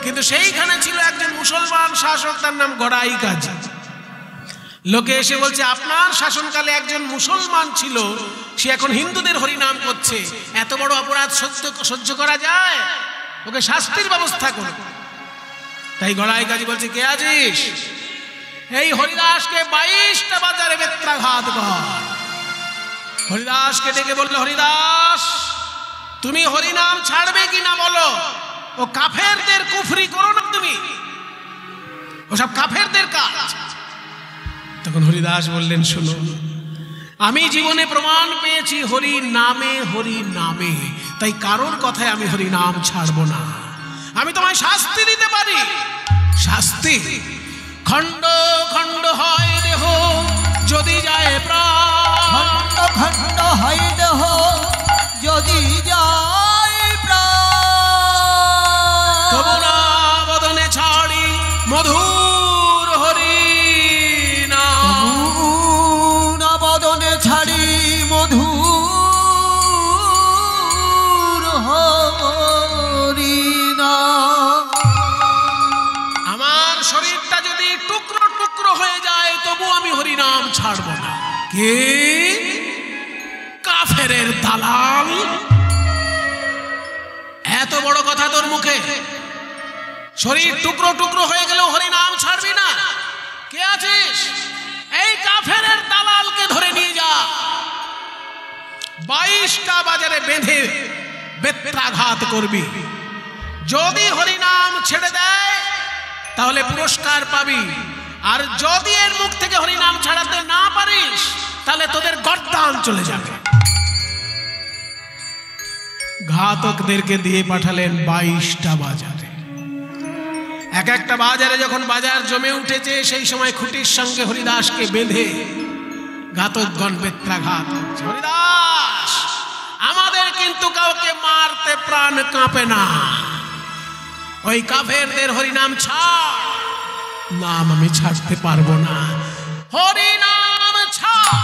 কিন্তু সেইখানে ছিল একজন মুসলমান শাসক, তার নাম গড়াই কাজী। লোকে এসে বলছে আপনার শাসনকালে একজন মুসলমান ছিল, সে এখন হিন্দুদের হরিনাম করছে, এত বড় অপরাধ সহ্য করা যায়? ওকে শাস্তির ব্যবস্থা করো। তাই গড়াই কাজী বলছে কে আছিস? এই হরিদাসকে 22টা বাজারে বেত্রাঘাত কর। হরিদাসকে ডেকে বলল, হরিদাস তুমি হরিনাম ছাড়বে কিনা বলো? ও কাফেরদের কুফরি করো না তুমি, ওসব কাফেরদের কাজ। তখন হরিদাস বললেন শোনো, আমি জীবনে প্রমাণ পেয়েছি হরি নামে, হরি নামে, তাই কারোর কথায় আমি হরি নাম ছাড়বো না। আমি তোমায় শাস্তি দিতে পারি। শাস্তি? খণ্ড খণ্ড হয় দেহ যদি যায় প্রাণ, খণ্ড খণ্ড হয় দেহ যদি যায় প্রাণ, তবু না বদনে ছাড়ি মধুর হরি নাম, না বদনে ছাড়ি মধুর হরি নাম। আমার শরীরটা যদি টুকরো টুকরো হয়ে যায় তবু আমি হরি নাম ছাড়ব না। কে? কাফেরের দালাল! এত বড় কথা তোর মুখে? শরীর টুকরো টুকরো হয়ে গেলেও হরি নাম ছাড়বি না? কে আছিস? এই কাফেরের দালালকে ধরে নিয়ে যা, 22টা বাজারে বেঁধে বেত্রাঘাত করবি। যদি হরি নাম ছেড়ে দেয় তাহলে পুরস্কার পাবি, আর যদি এর মুখ থেকে হরি নাম ছাড়াতে না পারিস তাহলে তোদের গর্দান চলে যাবে। ঘাতকদেরকে দিয়ে পাঠালেন 22টা বাজারে। এক একটা বাজারে যখন বাজার জমে উঠেছে সেই সময় খুঁটির সঙ্গে হরিদাসকে বেঁধে ঘাতকগণ বেত্রাঘাত করছে। হরিদাস, আমাদের কিন্তু কাউকে মারতে প্রাণ কাঁপে না, ওই কাফেরদের হরিনাম ছাড়। নাম আমি ছাড়তে পারবো না। হরিনাম ছাড়,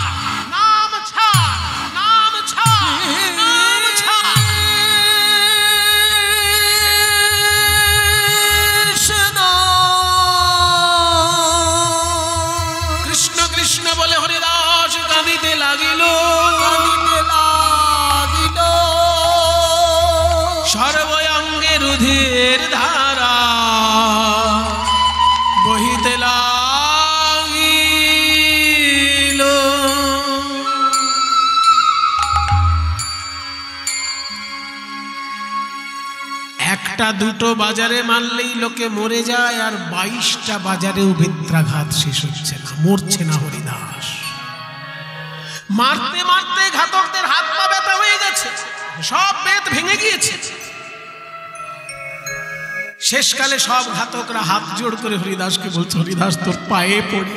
নাম ছাড়, নাম ছাড়, নাম ছাড়। কৃষ্ণ কৃষ্ণ বলে হরিদাস কাঁদিতে লাগিল, সর্বঙ্গে রুধির ধারা বহিতে লাগিল। একটা দুটো বাজারে মারলেই লোকে মরে যায়, আর 22টা বাজারেও বেত্রাঘাত শেষ হচ্ছে না, মরছে না হরিদাস। মারতে মারতে ঘাতকদের হাত পা ব্যথা হয়ে গেছে, সব বেত ভেঙে গিয়েছে। শেষকালে সব ঘাতকরা হাত জোড় করে হরিদাসকে বলছে, হরিদাস তোর পায়ে পড়ি,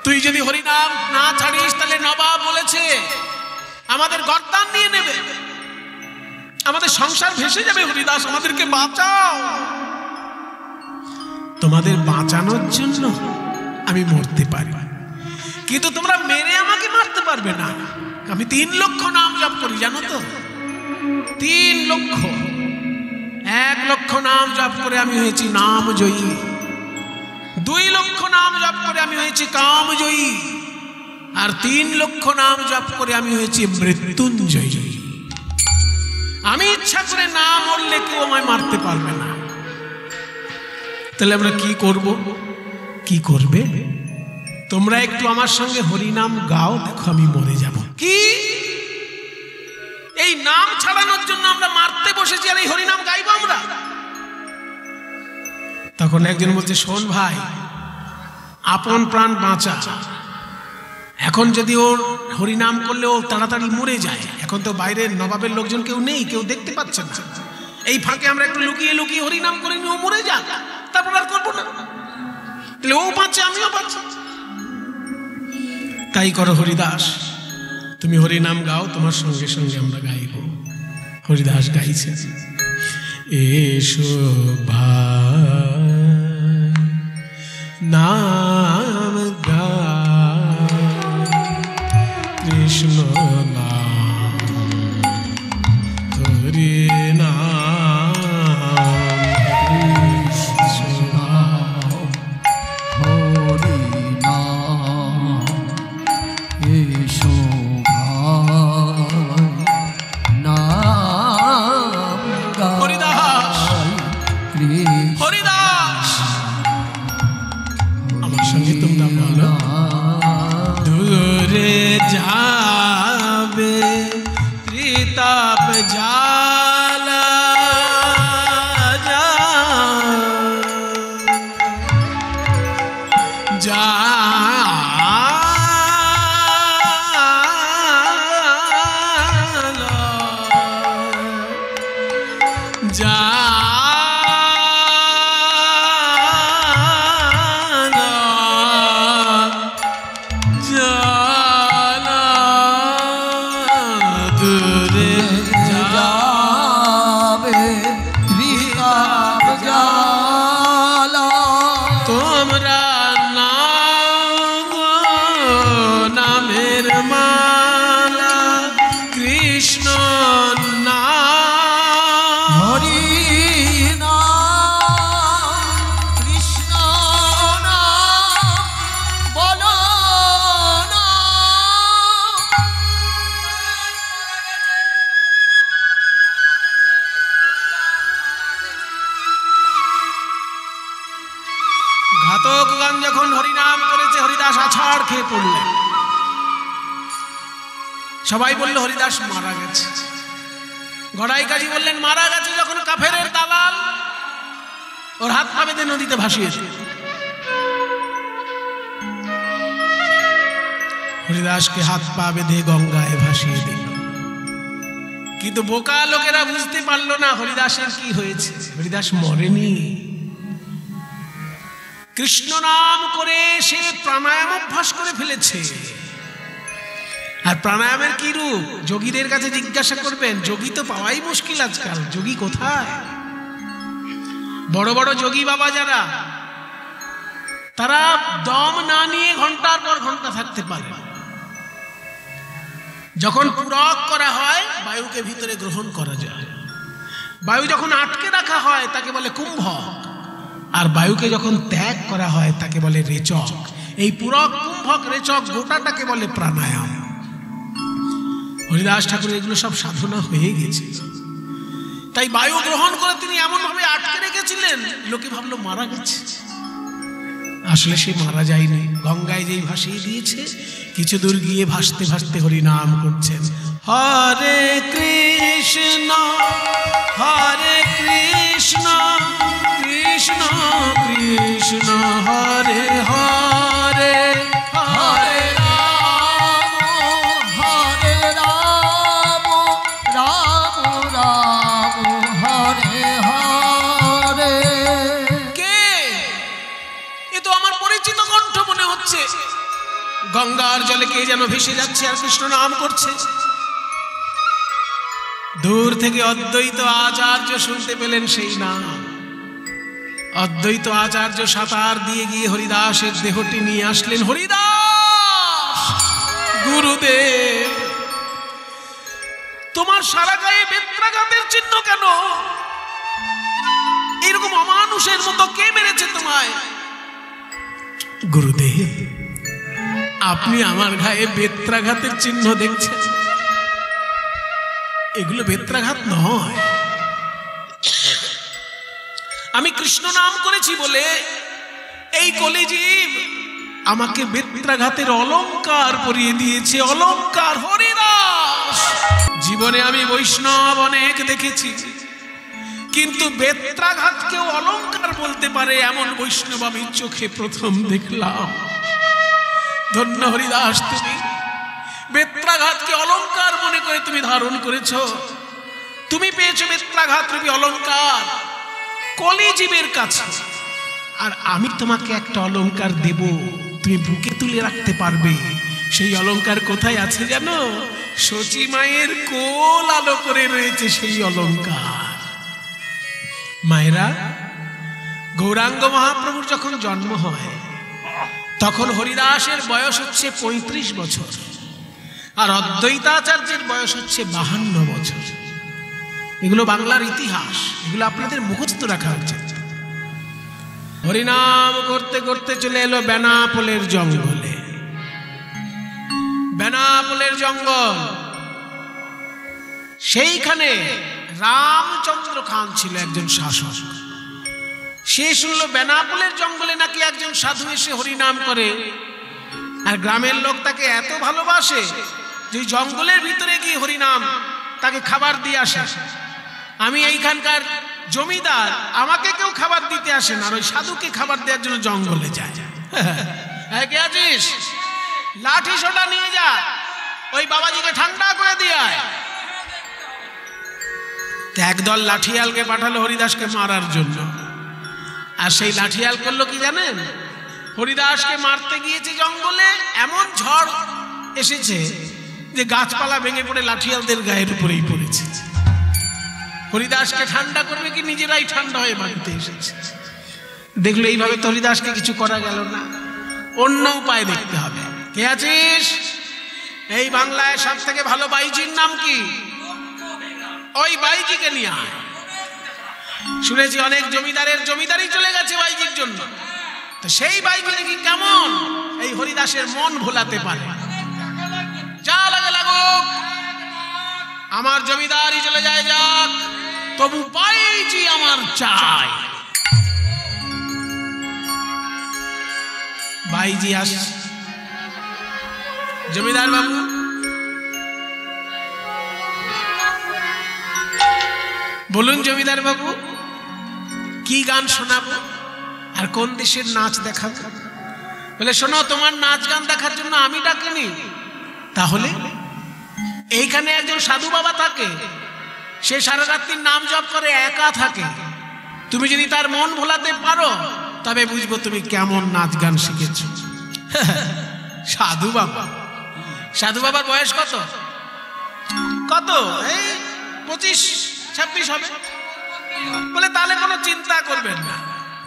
তুই যদি হরিনাম না ছাড়িস তাহলে নবাব বলেছে আমাদের গর্দান নিয়ে নেবে, আমাদের সংসার ভেসে যাবে। হরিদাস আমাদেরকে বাঁচাও। তোমাদের বাঁচানোর জন্য আমি মরতে পারি, কিন্তু তোমরা মেরে আমাকে মারতে পারবে না। আমি 3 লক্ষ নাম জপ করি, জানো তো? 3 লক্ষ। 1 লক্ষ নাম জপ করে আমি হয়েছি নাম জয়ী, 2 লক্ষ নাম জপ করে আমি হয়েছি কাম জয়ী, আর 3 লক্ষ নাম জপ করে আমি হয়েছি মৃত্যুঞ্জয়ী। আমি ইচ্ছা করে না মরলে কেউ আমায় মারতে পারবে না। তাহলে আমরা কি করব? কি করবে? তোমরা একটু আমার সঙ্গে হরিনাম গাও, দেখো আমি মরে যাব। কি এই নাম ছাড়ানোর জন্য আমরা মারতে বসেছি, আর এই হরিনাম গাইবো আমরা? তখন একজন বলছে, শোন ভাই, আপন প্রাণ বাঁচা। এখন যদি ওর হরিনাম করলে ও তাড়াতাড়ি মরে যায়, এখন তো বাইরের নবাবের লোকজন কেউ নেই, কেউ দেখতে পাচ্ছে না, এই ফাঁকে আমরা একটু লুকিয়ে লুকিয়ে হরিনাম করে নি, ও মরে যাক, তারপর আর করবো না। তাহলে ও বাঁচে, আমিও বাঁচি। তাই করো হরিদাস, তুমি হরিনাম গাও, তোমার সঙ্গে সঙ্গে আমরা গাইব। হরিদাস গাইছে, এসো ভাই নাম গা, কৃষ্ণ নাম হরি নাম শতকগণ যখন হরিনাম করেছে, হরিদাস আছাড় খেয়ে পড়লেন। সবাই বলল হরিদাস মারা গেছে। গড়াই কাজী বললেন মারা গেছে যখন কাফেরের দালাল, ওর হাত পা বেঁধে নদীতে ভাসিয়েছে। হরিদাসকে হাত পা বেঁধে গঙ্গায় ভাসিয়ে দিল। কিন্তু বোকা লোকেরা বুঝতে পারলো না হরিদাসের কি হয়েছে। হরিদাস মরেনি, কৃষ্ণ নাম করে সে প্রাণায়াম অভ্যাস করে ফেলেছে। আর প্রাণায়ামের কি রূপ যোগীদের কাছে জিজ্ঞাসা করবেন, যোগী তো পাওয়াই মুশকিল আজকাল। যোগী কোথায়? বড় বড় যোগী বাবা যারা, তারা দম না নিয়ে ঘন্টার পর ঘন্টা থাকতে পারে। যখন পূরক করা হয় বায়ুকে ভিতরে গ্রহণ করা যায়। বায়ু যখন আটকে রাখা হয় তাকে বলে কুম্ভক, আর বায়ুকে যখন ত্যাগ করা হয় তাকে বলে রেচক। এই পূরক, কুম্ভক, রেচক গোটাটাকে বলে প্রাণায়াম। হরিদাস ঠাকুর এগুলো সব সাধনা হয়ে গেছে। তাই বায়ু গ্রহণ করে তিনি এমন ভাবে আটকে রেখেছিলেন, লোকে ভাবলো মারা গেছে। আসলে সে মারা যায়নি, গঙ্গায় যেই ভাসিয়ে দিয়েছে, কিছু দূর গিয়ে ভাসতে ভাসতে হরিনাম করছেন, হরে কৃষ্ণ হরে কৃষ্ণ কৃষ্ণ কৃষ্ণ হরে হরে হরে রাম রাম রাম হরে হরে। কে? এ তো আমার পরিচিত কণ্ঠ মনে হচ্ছে। গঙ্গার জলে কে যেন ভেসে যাচ্ছে আর কৃষ্ণ নাম করছে। দূর থেকে অদ্বৈত আচার্য শুনতে পেলেন সেই নাম। অদ্বৈত আচার্য সাঁতার দিয়ে গিয়ে হরিদাসের দেহটি নিয়ে আসলেন। হরিদাস, গুরুদেব, তোমার সারা গায়ে বেত্রাঘাতের চিহ্ন কেন? এরকম অমানুষের মতো কে মেরেছে তোমায়? গুরুদেব, আপনি আমার গায়ে বেত্রাঘাতের চিহ্ন দেখছেন, এগুলো বেত্রাঘাত নয়। আমি কৃষ্ণ নাম করেছি বলে এই কলিজীব আমাকে বেত্রাঘাতের অলংকার পরিয়ে দিয়েছে। অলংকার। হরিদাস, জীবনে আমি বৈষ্ণব অনেক দেখেছি, কিন্তু বেত্রাঘাতকেও অলংকার বলতে পারে এমন বৈষ্ণব আমি চোখে প্রথম দেখলাম। ধন্য হরিদাস, তুমি বেত্রাঘাতকে অলংকার মনে করে তুমি ধারণ করেছো। তুমি পেয়েছো বেত্রাঘাত রূপী অলংকার কলিজীবের কাছে। আর আমি তোমাকে একটা অলংকার দেব, তুমি বুকে তুলে রাখতে পারবে। সেই অলংকার কোথায় আছে জানো? সচী মায়ের কোল আলো করে রয়েছে সেই অলংকার। মায়েরা, গৌরাঙ্গ মহাপ্রভুর যখন জন্ম হয় তখন হরিদাসের বয়স হচ্ছে 35 বছর, আর অদ্বৈতাচার্যের বয়স হচ্ছে 52 বছর। এগুলো বাংলার ইতিহাস, এগুলো আপনাদের মুখস্থ রাখা উচিত। হরিনাম করতে করতে চলে এলো বেনাপোলের জঙ্গলে। বেনাপোলের জঙ্গল, সেইখানে রামচন্দ্র খান ছিল একজন শাসক। সে শুনলো বেনাপোলের জঙ্গলে নাকি একজন সাধু এসে হরিনাম করে, আর গ্রামের লোক তাকে এত ভালোবাসে যে জঙ্গলের ভিতরে গিয়ে হরিনাম তাকে খাবার দিয়ে আসে। আমি এইখানকার জমিদার, আমাকে কেউ খাবার দিতে আসে না, আর ওই সাধুকে খাবার দেওয়ার জন্য জঙ্গলে যায়। কে আছিস? লাঠি সোটা নিয়ে যা, ওই বাবাজিকে ঠান্ডা করে দিয়ে আয়। একদল লাঠিয়ালকে পাঠালো হরিদাসকে মারার জন্য। আর সেই লাঠিয়াল করলো কি জানেন? হরিদাসকে মারতে গিয়েছে জঙ্গলে, এমন ঝড় এসেছে যে গাছপালা ভেঙে পড়ে লাঠিয়ালদের গায়ের উপরেই পড়েছে। হরিদাসকে ঠান্ডা করবে কি নিজেরাই ঠান্ডা হয়ে বাড়িতে এসেছে। দেখলো এইভাবে তো হরিদাসকে কিছু করা গেল না, অন্য উপায় দেখতে হবে। কে আছিস? এই বাংলায় সব থেকে ভালো বাইজির নাম কি? ওই বাইজিকে নিয়ে আয়। শুনেছি অনেক জমিদারের জমিদারি চলে গেছে বাইজির জন্য। তো সেই বাইজি নাকি কেমন এই হরিদাসের মন ভোলাতে পারে। যা লাগে লাগুক, আমার জমিদারি চলে যায় যাক, তবু বাইজি আমার চাই। ভাইজি আসছে। জমিদার বাবু, বলুন জমিদার বাবু, কি গান শোনাবো আর কোন দেশের নাচ দেখাবো? বলে শোনো, তোমার নাচ গান দেখার জন্য আমি ডাকিনি। তাহলে এইখানে একজন সাধু বাবা থাকে, সে সারা রাত্রির নাম জপ করে, একা থাকে। তুমি যদি তার মন ভোলাতে পারো তবে বুঝবো তুমি কেমন নাচ গান শিখেছো। সাধু বাবা, সাধু বাবার বয়স কত? কত? এই 25-26 হবে। বলে তাহলে কোনো চিন্তা করবেন না,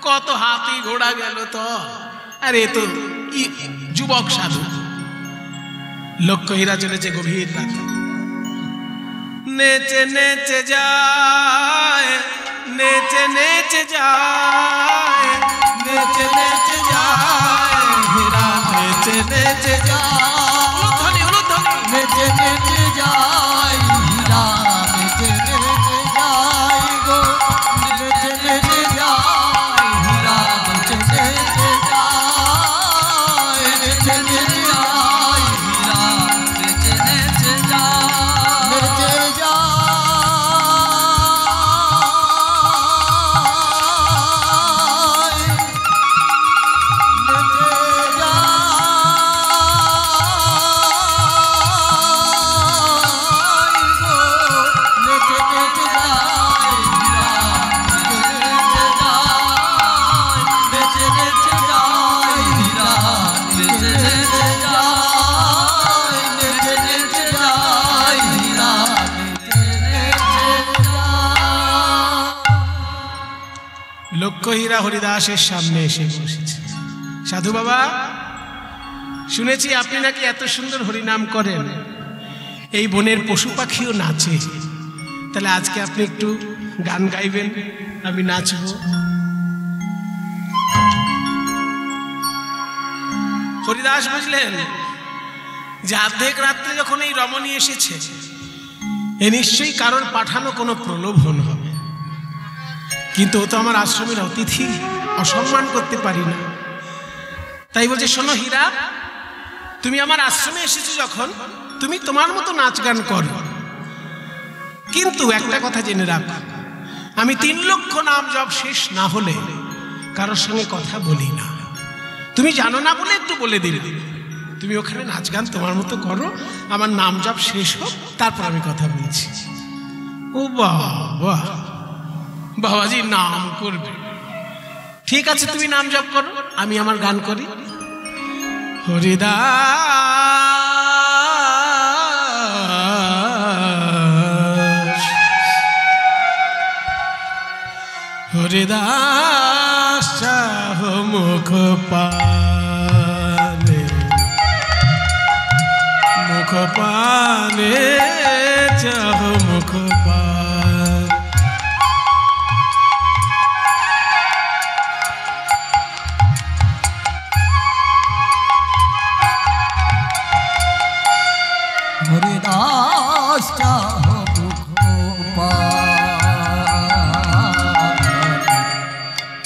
কত হাতি ঘোড়া গেল তো, আরে তো যুবক সাধু। লক্ষ্যহীরা চলেছে গভীর রাতে, নেচে নেচে যায়, নেচে নেচে যায়, নেচে নেচে যায়, হীরা নেচে নেচে যায়, নেচে নেচে যায়, হীরা নেচে নেচে যায় গো, নেচে নেচে যায়, হীরা নেচে নেচে যায়, নেচে নেচে যায়, হীরা নেচে নেচে যায়, নেচে লক্ষ্যহীরা হরিদাসের সামনে এসে বসেছে। সাধু বাবা, শুনেছি আপনি নাকি এত সুন্দর হরিনাম করেন, এই বনের পশু পাখিও নাচে, তাহলে আজকে আপনি একটু গান গাইবেন, আমি নাচব। হরিদাস বুঝলেন যে অর্ধেক রাত্রে যখন এই রমণী এসেছে, এ নিশ্চয়ই কারোর পাঠানো কোনো প্রলোভন হবে, কিন্তু ও তো আমার আশ্রমের অতিথি, অসম্মান করতে পারি না। তাই বলছে, শোনো হীরা, তুমি আমার আশ্রমে এসেছো যখন, তুমি তোমার মতো নাচ গান করো, কিন্তু একটা কথা জেনে রাখো, আমি 3 লক্ষ নাম জপ শেষ না হলে কারোর সঙ্গে কথা বলি না। তুমি জানো না বলে একটু বলে দিলে, তুমি ওখানে নাচ গান তোমার মতো করো, আমার নাম জপ শেষ হোক, তারপর আমি কথা বলছি। ও বাবা, বাবাজি নাম করবে, ঠিক আছে তুমি নাম জপ করো, আমি আমার গান করি। হরিদাস, হরিদাস চাহ মুখ পানে, মুখ পানে চাহ মুখ পানে। হরিদাস চাহ মুখ পানে,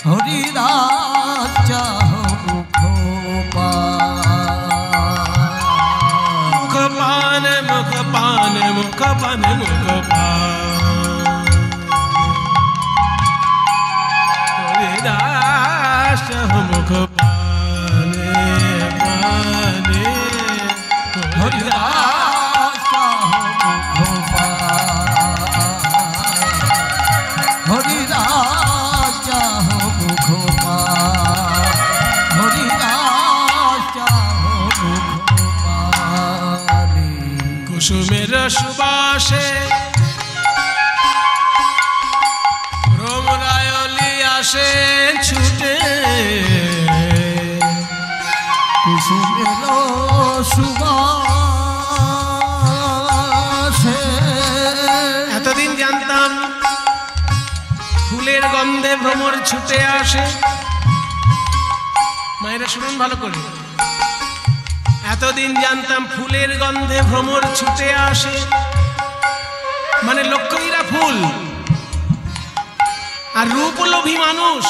হরিদাস চাহ মুখ পানে, মুখ পানে, মুখ পানে, মুখ পানে, মুখ পানে, হরিদাস চাহ মুখ পানে, পানে, হরিদাস চাহ মুখ পানে, হরিদাস চাহ মুখ পানে, হরিদাস চাহ মুখ পানে। কুসুমের সুবাসে ভ্রমরায়লি আসে ছুটে, কুসুমের সুবাসে, এতদিন জানতাম ফুলের গন্ধে ভ্রমর ছুটে আসে। মায়েরা শুনুন ভালো করে, এতদিন জানতাম ফুলের গন্ধে ভ্রমর ছুটে আসে, মানে লক্ষ্যহীরা ফুল আর রূপলোভী মানুষ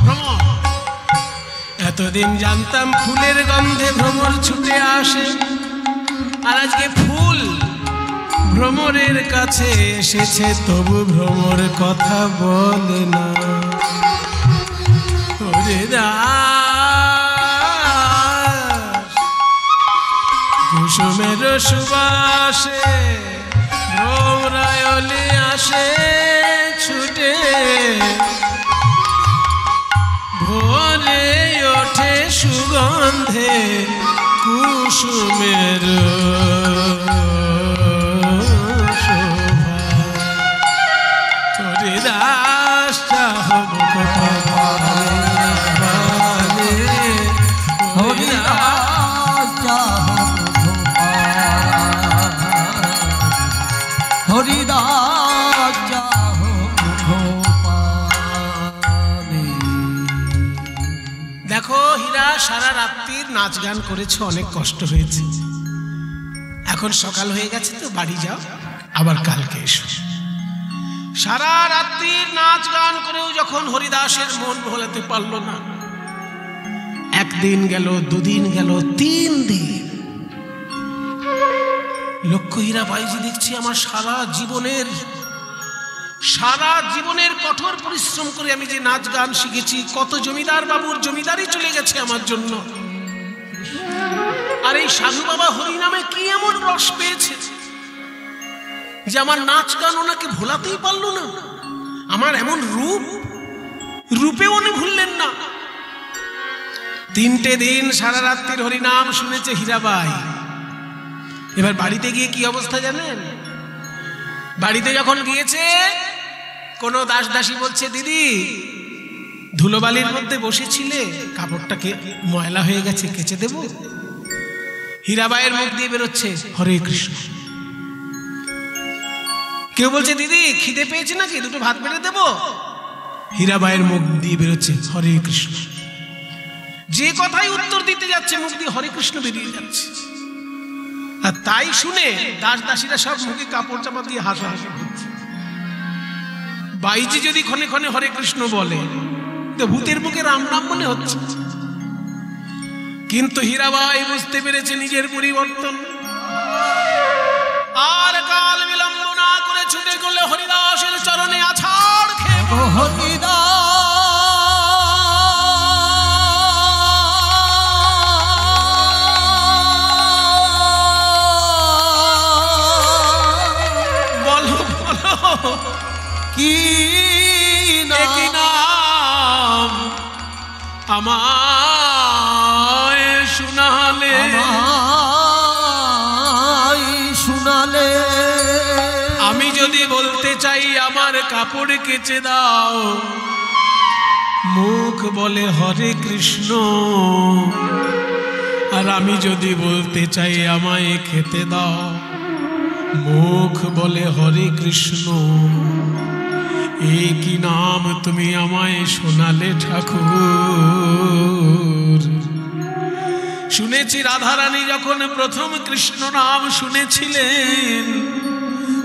ভ্রমর। এতদিন জানতাম ফুলের গন্ধে ভ্রমর ছুটে আসে, আর আজকে ফুল ভ্রমরের কাছে এসেছে, তবু ভ্রমর কথা বলে না। ওরে দাস, কুসুমের সুবাসে ভ্রমরায়লে আসে ছুটে, ভোরে ওঠে সুগন্ধে কুসুমের শোভা। ওরে দাস চাহ মুখ পানে, হরি দাস চাহ মুখ পানে, হরি দাস চাহ মুখ পানে। দেখো হীরা, সারা রাত্রির নাচ গান করেছো, অনেক কষ্ট হয়েছে। এখন সকাল হয়ে গেছে তো বাড়ি যাও, আবার কালকে এসো। সারা রাত্রির নাচ গান করেও যখন হরিদাসের মন ভোলাতে পারলো না, একদিন গেল, দুদিন গেল, 3 দিন। লক্ষ্য হীরা বাইজি দেখছি আমার সারা জীবনের কঠোর পরিশ্রম করে আমি যে নাচ গান শিখেছি, কত জমিদার বাবুর জমিদারি চলে গেছে আমার জন্য, আর এই সাধু বাবা হরি নামে কি এমন রস পেয়েছে যে আমার নাচ গান ওনাকে ভোলাতেই পারলো না। আমার এমন রূপেও উনি ভুললেন না। 3টে দিন সারা রাত্রির হরিনাম শুনেছে হীরাবাই। এবার বাড়িতে গিয়ে কি অবস্থা জানেন? বাড়িতে যখন গিয়েছে, কোনো দাস দাসী বলছে, দিদি ধুলোবালির মধ্যে বসেছিলে, কাপড়টাকে ময়লা হয়ে গেছে, কেচে দেব? হীরাবাইয়ের মুখ দিয়ে বেরোচ্ছে হরে কৃষ্ণ। কেউ বলছে, দিদি খিদে পেয়েছে নাকি, 2টো ভাত বেড়ে দেব? হীরাবাইয়ের মুখ দিয়ে বেরোচ্ছে হরে কৃষ্ণ। যে কথাই উত্তর দিতে যাচ্ছে, মুখ দিয়ে হরে কৃষ্ণ বেরিয়ে যাচ্ছে। আর তাই শুনে দাস দাসীরা সব মুখে কাপড় চাপা দিয়ে হাসাহাসি করছে। বাইজি যদি ক্ষণে ক্ষণে হরে কৃষ্ণ বলে, তো ভূতের মুখে রাম নাম মনে হচ্ছে। কিন্তু হীরাবাই বুঝতে পেরেছে নিজের পরিবর্তন, আর কাল বিলম্ব না করে ছুটে গেলে হরিদাসের চরণে আছাড় খেয়ে হরিদাস কি নাম আমায় শুনালে, আমি যদি বলতে চাই আমার কাপড় কেচে দাও, মুখ বলে হরে কৃষ্ণ। আর আমি যদি বলতে চাই আমায় খেতে দাও, মুখ বলে হরে কৃষ্ণ। এই কি নাম তুমি আমায় শোনালে ঠাকুর? শুনেছি রাধারানী যখন প্রথম কৃষ্ণ নাম শুনেছিলেন,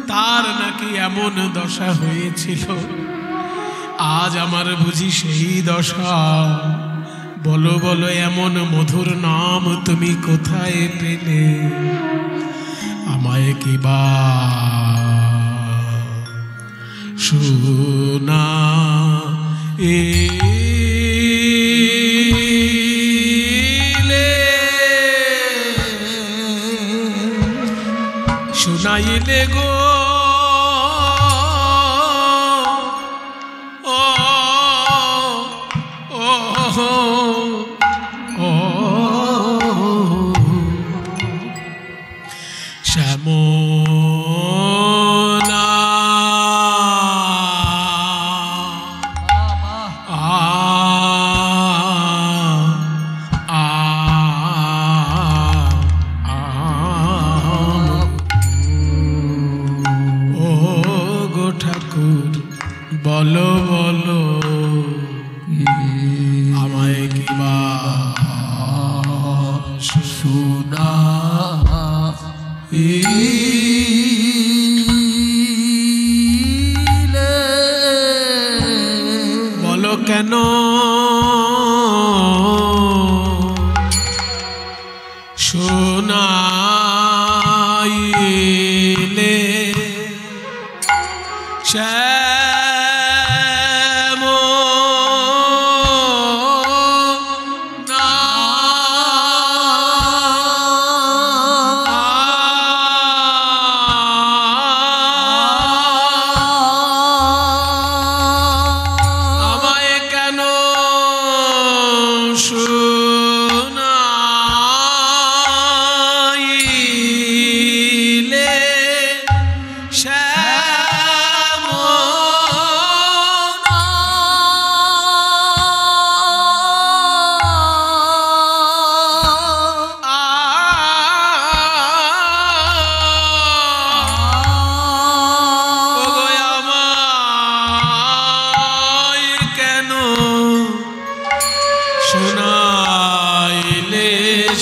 তার নাকি এমন দশা হয়েছিল। আজ আমার বুঝি সেই দশা। বলো বলো এমন মধুর নাম তুমি কোথায় পেলে? আমায় কি বা শোনা শোনাইলে গো ও ও ও শ্যামনা বলো বলো আমায় কিবা শোনা বলো কেন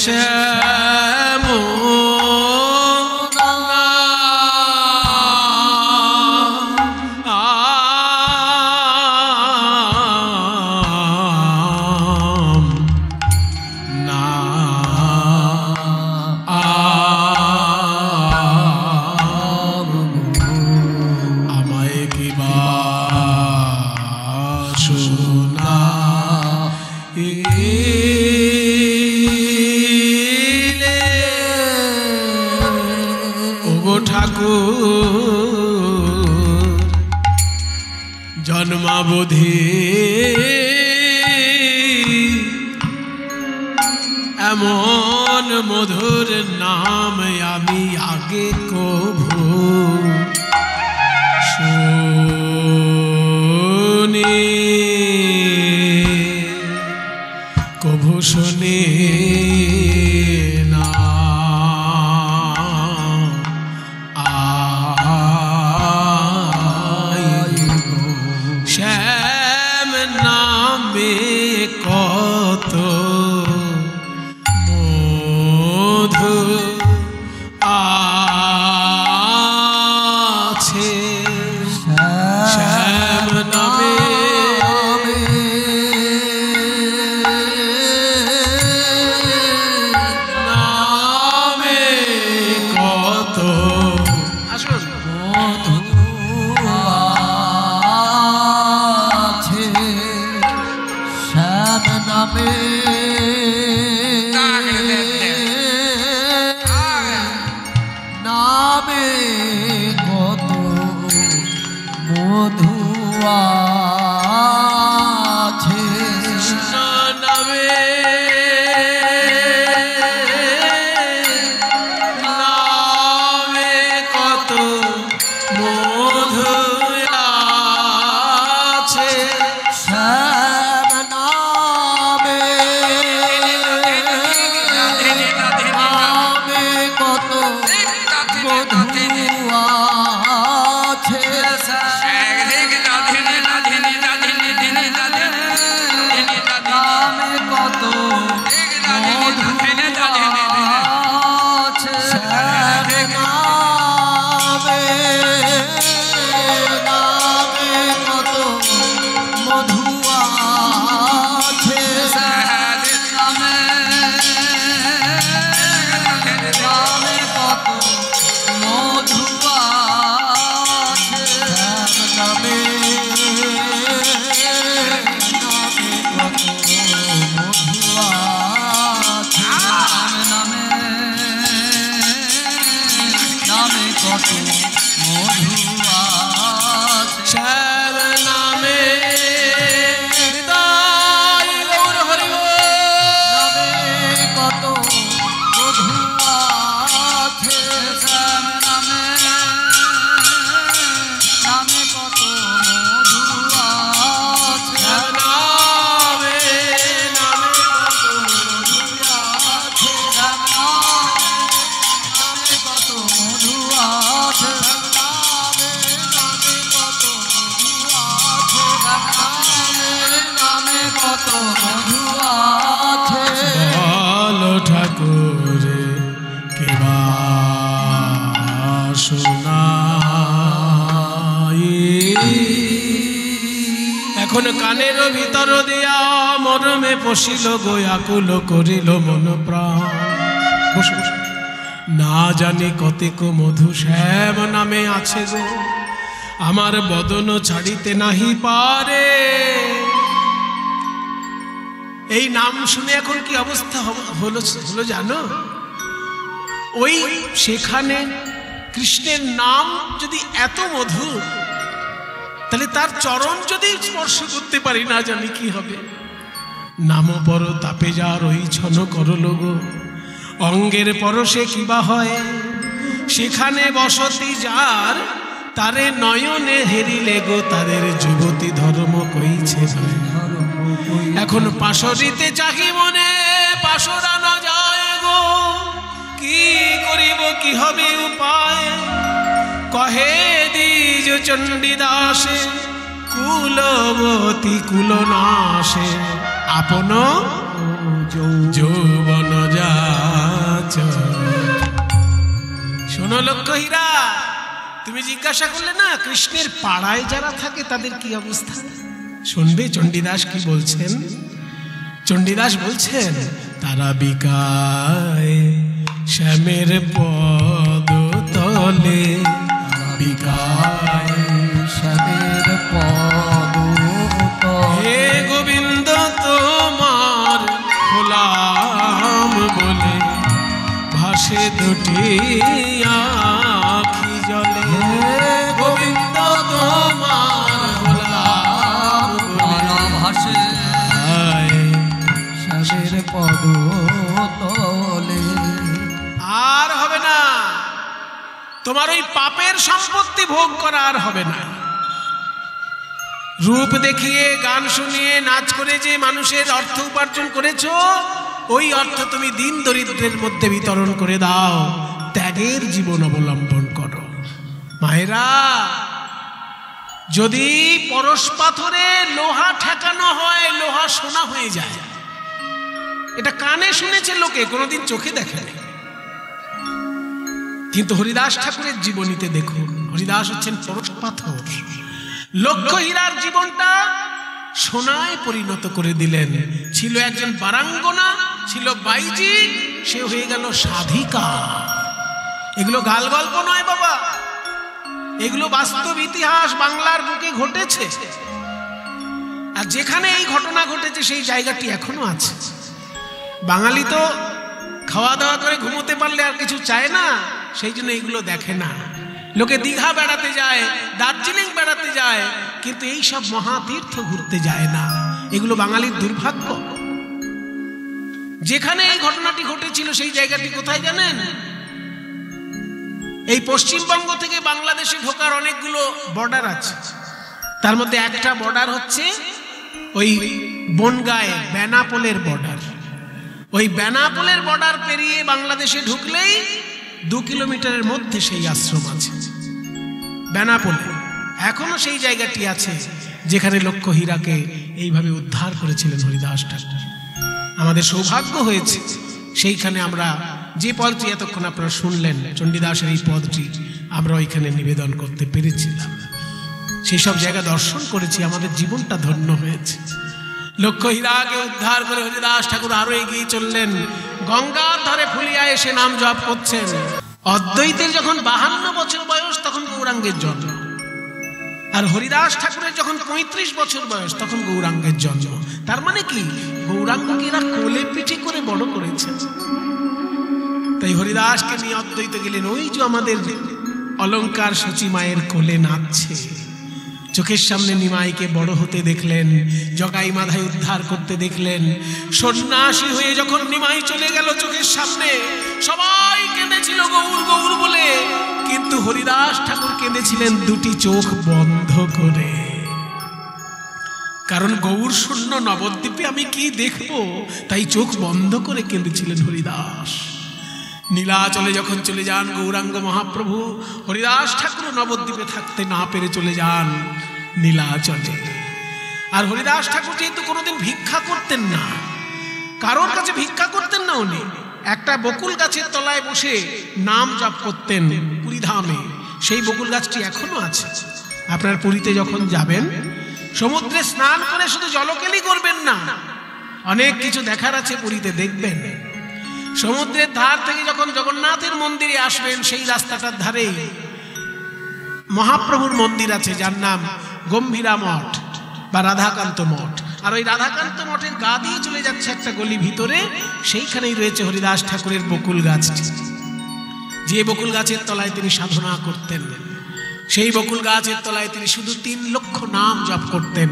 শ্যাম জন্মাবধি এমন মধুর নাম আমি আগে কভু শুনি কভু শুনি না। শ্যাম নামে কত মধু আছে, শ্যাম নামে নামে কত মধু আছে, শ্যাম নামে নামে কত মধু আছে, নামে নামে কত মধু আছে, শ্যাম নামে নামে কত মধু আছে, নামে কত মধু আছে, শ্যাম নামে নামে কত মধু আছে, নামে নামে কত মধু আছে, নামে নামে কত মধু আছে, নামে নামে কত মধু আছে, শ্যাম নামে হৃদয় গৌর হরি বল। নামে কত মধু আছে, শ্যাম নামে নামে কত মধু আছে, শ্যাম নামে নামে কত মধু আছে, শ্যাম নামে কত মধু আছে, নামে নামে কত মধু আছে, নামে কত মধু আছে, বল ঠাকুর কেবা শোনাই। এখন কানের ভিতর দিয়া মরমে পশিল গোয়াকুল করিল মন প্রাণ। বসো, বসো। না জানি কতেক মধু শ্যাম নামে আছে গো, আমার বদন ছাড়িতে নাহি পারে। এই নাম শুনে এখন কি অবস্থা হলো হলো জানো? ওই সেখানে কৃষ্ণের নাম যদি এত মধু, তাহলে তার চরণ যদি স্পর্শ করতে পারি না জানি কি হবে। নাম পর তাপে যার ওই ছন করল গো, অঙ্গের পরশে কিবা হয়। সেখানে বসতি যার, তারে নয়নে হেরিলে গো, তাদের যুবতী ধর্ম কইছে ভাই। এখন পাশরিতে চাহি মনে পাশরা না যায় গো, কি করিব কি হবে উপায়। কহে দ্বিজ চণ্ডীদাসে কুলবতী কুলনাশে, আপন যৌবন যাচ। শোনো লক্ষ্য হীরা, তুমি জিজ্ঞাসা করলে না কৃষ্ণের পাড়ায় যারা থাকে তাদের কি অবস্থা। শুনবে চণ্ডীদাস কি বলছেন? চণ্ডীদাস বলছেন, তারা বিকায় শ্যামের পদ তলে, বিকায় শ্যামের পদ হে গোবিন্দ তোমার গোলাম বলে, ভাসে দুটি আখি জলে। গোবিন্দ তোমার গোলাম বলে, ভাসে শ্যামের পদ তলে। আর হবে না তোমার ওই পাপের সম্পত্তি ভোগ করা, আর হবে না। রূপ দেখিয়ে গান শুনিয়ে নাচ করে যে মানুষের অর্থ উপার্জন করেছো, ওই অর্থ তুমি দিন দরিদ্রের মধ্যে বিতরণ করে দাও, ত্যাগের জীবন অবলম্বন করো। মায়েরা, যদি পরশ পাথরে লোহা ঠেকানো হয়, লোহা সোনা হয়ে যায়। এটা কানে শুনেছে লোকে, কোনোদিন চোখে দেখেনি। কিন্তু হরিদাস ঠাকুরের জীবনীতে দেখুন, হরিদাস হচ্ছেন পরশ পাথর। লক্ষ্য হীরার জীবনটা সোনায় পরিণত করে দিলেন। ছিল একজন বারাঙ্গনা, ছিল বাইজি, সে হয়ে গেল সাধিকা। এগুলো গাল গল্প নয় বাবা, এগুলো বাস্তব ইতিহাস, বাংলার বুকে ঘটেছে। আর যেখানে এই ঘটনা ঘটেছে সেই জায়গাটি এখনো আছে। বাঙালি তো খাওয়া দাওয়া করে ঘুমোতে পারলে আর কিছু চায় না, সেই জন্য এইগুলো দেখে না। লোকে দীঘা বেড়াতে যায়, দার্জিলিং বেড়াতে যায়, কিন্তু এই সব মহাতীর্থ ঘুরতে যায় না। এগুলো বাঙালির দুর্ভাগ্য। যেখানে এই ঘটনাটি ঘটেছিল সেই জায়গাটি কোথায় জানেন? এই পশ্চিমবঙ্গ থেকে বাংলাদেশে ঢোকার অনেকগুলো বর্ডার আছে, তার মধ্যে একটা বর্ডার হচ্ছে ওই বনগাঁয়ে বেনাপোলের বর্ডার। ওই বেনাপোলের বর্ডার পেরিয়ে বাংলাদেশে ঢুকলেই 2 কিলোমিটারের মধ্যে সেই আশ্রম আছে বেনাপোলে। এখনো সেই জায়গাটি আছে যেখানে লক্ষ্য হীরাকে এইভাবে উদ্ধার করেছিলেন হরিদাস ঠাকুর। আমাদের সৌভাগ্য হয়েছে সেইখানে আমরা যে পদটি এতক্ষণ আপনারা শুনলেন, চণ্ডীদাসের এই পদটি আমরা ওইখানে নিবেদন করতে পেরেছিলাম। সেই সব জায়গা দর্শন করেছি, আমাদের জীবনটা ধন্য হয়েছে। লক্ষ্য হীরাকে উদ্ধার করে হরিদাস ঠাকুর আরো এগিয়ে চললেন। গঙ্গার ধারে ফুলিয়া এসে নাম জপ করছেন। অদ্বৈতের যখন 52 বছর বয়স তখন গৌরাঙ্গের জন্ম, আর হরিদাস ঠাকুরের যখন 35 বছর বয়স তখন গৌরাঙ্গের জন্ম। তার মানে কি, গৌরাঙ্গকে এরা কোলে পিঠে করে বড় করেছে। তাই হরিদাসকে নিয়ে অদ্বৈত গেলেন। ওই যে আমাদের অলঙ্কার সচী মায়ের কোলে নাচছে, চোখের সামনে নিমাইকে বড় হতে দেখলেন, জগাই মাধাই উদ্ধার করতে দেখলেন। সন্ন্যাসী হয়ে যখন নিমাই চলে গেল চোখের সামনে, সবাই কেঁদেছিল গৌর গৌর বলে, কিন্তু হরিদাস ঠাকুর কেঁদেছিলেন 2টি চোখ বন্ধ করে। কারণ গৌর শূন্য নবদ্বীপে আমি কি দেখবো, তাই চোখ বন্ধ করে কেঁদেছিলেন হরিদাস। নীলাচলে যখন চলে যান গৌরাঙ্গ মহাপ্রভু, হরিদাস ঠাকুর নবদ্বীপে থাকতে না পেরে চলে যান নীলাচলে। আর হরিদাস ঠাকুর যেহেতু কোনোদিন ভিক্ষা করতেন না, কারোর কাছে ভিক্ষা করতেন না, উনি একটা বকুল গাছের তলায় বসে নাম জপ করতেন পুরীধামে। সেই বকুল গাছটি এখনো আছে। আপনার পুরীতে যখন যাবেন, সমুদ্রে স্নান করে শুধু জলকেলি করবেন না, অনেক কিছু দেখার আছে পুরীতে, দেখবেন। সমুদ্রের ধার থেকে যখন জগন্নাথের মন্দিরে আসবেন, সেই রাস্তাটার ধারেই মহাপ্রভুর মন্দির আছে, যার নাম গম্ভীরা মঠ বা রাধাকান্ত মঠ। আর ওই রাধাকান্ত মঠের গা দিয়ে চলে যাচ্ছে একটা গলি ভিতরে, সেইখানেই রয়েছে হরিদাস ঠাকুরের বকুল গাছটি। যে বকুল গাছের তলায় তিনি সাধনা করতেন, সেই বকুল গাছের তলায় তিনি শুধু 3 লক্ষ নাম জপ করতেন,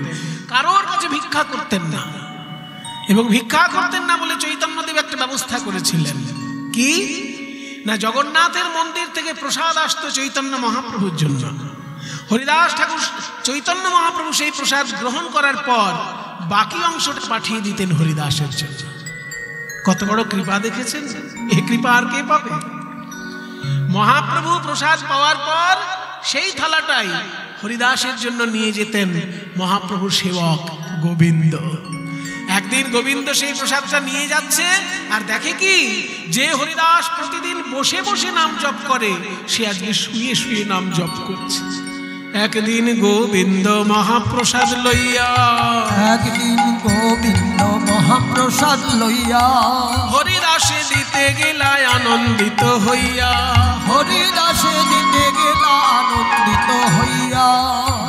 কারোর কাছে ভিক্ষা করতেন না। এবং ভিক্ষা করতেন না বলে চৈতন্যদেব একটা ব্যবস্থা করেছিলেন। কি না, জগন্নাথের মন্দির থেকে প্রসাদ আসতো চৈতন্য মহাপ্রভুর জন্য। হরিদাস ঠাকুর চৈতন্য মহাপ্রভু সেই প্রসাদ গ্রহণ করার পর বাকি অংশটা পাঠিয়ে দিতেন হরিদাসের জন্য। কত বড় কৃপা দেখেছেন! এই কৃপা আর কে পাবে? মহাপ্রভু প্রসাদ পাওয়ার পর সেই থালাটাই হরিদাসের জন্য নিয়ে যেতেন মহাপ্রভুর সেবক গোবিন্দ। একদিন গোবিন্দ সেই প্রসাদটা নিয়ে যাচ্ছে, আর দেখে কি যে হরিদাস প্রতিদিন বসে বসে নাম জপ করে সে আজকে শুয়ে শুয়ে নাম জপ করছে। একদিন গোবিন্দ মহাপ্রসাদ লইয়া, একদিন গোবিন্দ মহাপ্রসাদ লইয়া হরিদাসে দিতে গেলায় আনন্দিত হইয়া, হরিদাসে দিতে গেলা আনন্দিত হইয়া।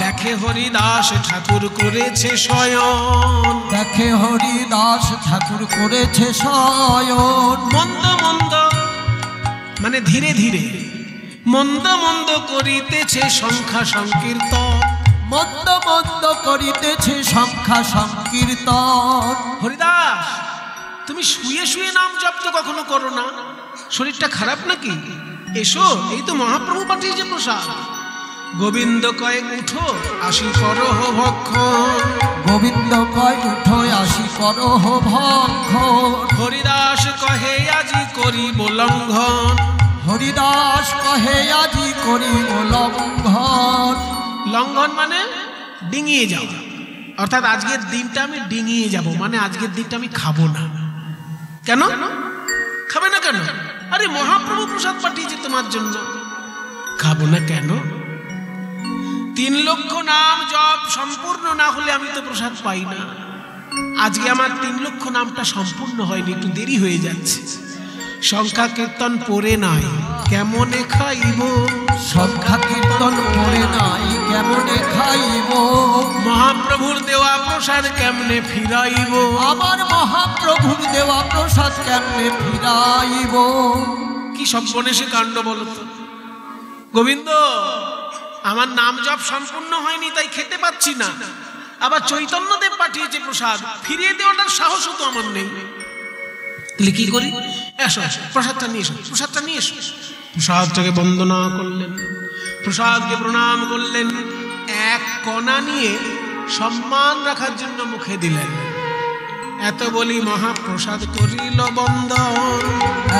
দেখে হরিদাস ঠাকুর করেছে শয়ন, দেখে হরিদাস ঠাকুর করেছে শয়ন। মন্দ মন্দ মানে ধীরে ধীরে মন্দ মন্দ করিতেছে সংখ্যা সংকীর্তন, মন্দ মন্দ করিতেছে সংখ্যা সংকীর্তন। হরিদাস তুমি শুয়ে শুয়ে নাম জপ তো কখনো করো না, শরীরটা খারাপ নাকি? এসো, এই তো মহাপ্রভু পাঠিয়েছে প্রসাদ। গোবিন্দ কয় উঠো আসি করো ভক্ষণ, গোবিন্দ কয় উঠো আসি করো ভক্ষণ। হরিদাস কহে আজি করিব লঙ্ঘন, হরিদাস কহে আজি করিব লঙ্ঘন। লঙ্ঘন মানে ডিঙিয়ে যাও, অর্থাৎ আজকের দিনটা আমি ডিঙিয়ে যাব, মানে আজকের দিনটা আমি খাবো না। কেন খাবে না কেন? আরে মহাপ্রভু প্রসাদ পাঠিয়েছে তোমার জন্য। খাবো না কেন? 3 লক্ষ নাম জপ সম্পূর্ণ না হলে আমি তো প্রসাদ পাই না। আজকে আমার 3 লক্ষ নামটা সম্পূর্ণ হয়নি, একটু দেরি হয়ে যাচ্ছে। সংখ্যা কীর্তন পড়ে নাই কেমনে খাইব, সংখ্যা কীর্তন করে নাই কেমনে খাইব। মহাপ্রভুর দেওয়া প্রসাদ কেমনে ফিরাইব, আমার মহাপ্রভুর দেওয়া প্রসাদ কেমনে ফিরাইব। কি সর্বনেশে কাণ্ড বলতো। গোবিন্দ আমার নাম জপ সম্পূর্ণ হয়নি তাই খেতে পাচ্ছি না, আবার চৈতন্যদেব পাঠিয়েছে প্রসাদ, ফিরিয়ে দেওয়াটার সাহসও তো আমার নেই। তাহলে কি করি? এসো প্রসাদটা নিয়ে এসো, প্রসাদটা নিয়ে এসো। প্রসাদটাকে বন্দনা করলেন, প্রসাদকে প্রণাম করলেন, এক কণা নিয়ে সম্মান রাখার জন্য মুখে দিলেন। এত বলি মহাপ্রসাদ করিল বন্দন,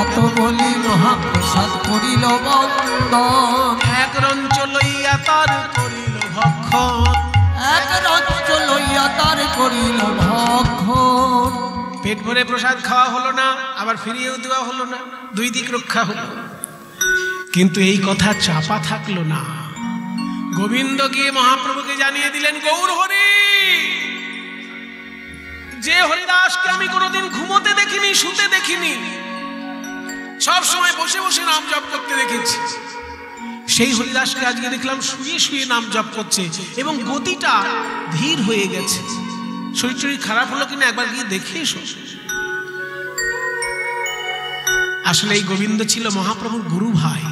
এত বলি মহাপ্রসাদ করিল বন্দন। এক রঞ্চ লইয়া তার করিল ভক্ষণ, এক রঞ্চ লইয়া তার করিল ভক্ষণ। পেট ভরে প্রসাদ খাওয়া হলো না, আবার ফিরিয়েও দেওয়া হলো না, 2 দিক রক্ষা হলো। কিন্তু এই কথা চাপা থাকলো না। গোবিন্দ গিয়ে মহাপ্রভুকে জানিয়ে দিলেন, গৌর হরি, যে হরিদাসকে আমি কোনোদিন ঘুমোতে দেখিনি, শুতে দেখিনি, সব সময় বসে বসে নাম জপ করতে দেখেছি, সেই হরিদাসকে আজকে দেখলাম শুয়ে শুয়ে নাম জপ করছে এবং গতিটা ধীর হয়ে গেছে। শরীর খারাপ হলো কিনা একবার গিয়ে দেখে এসো। আসলে এই গোবিন্দ ছিল মহাপ্রভুর গুরু ভাই,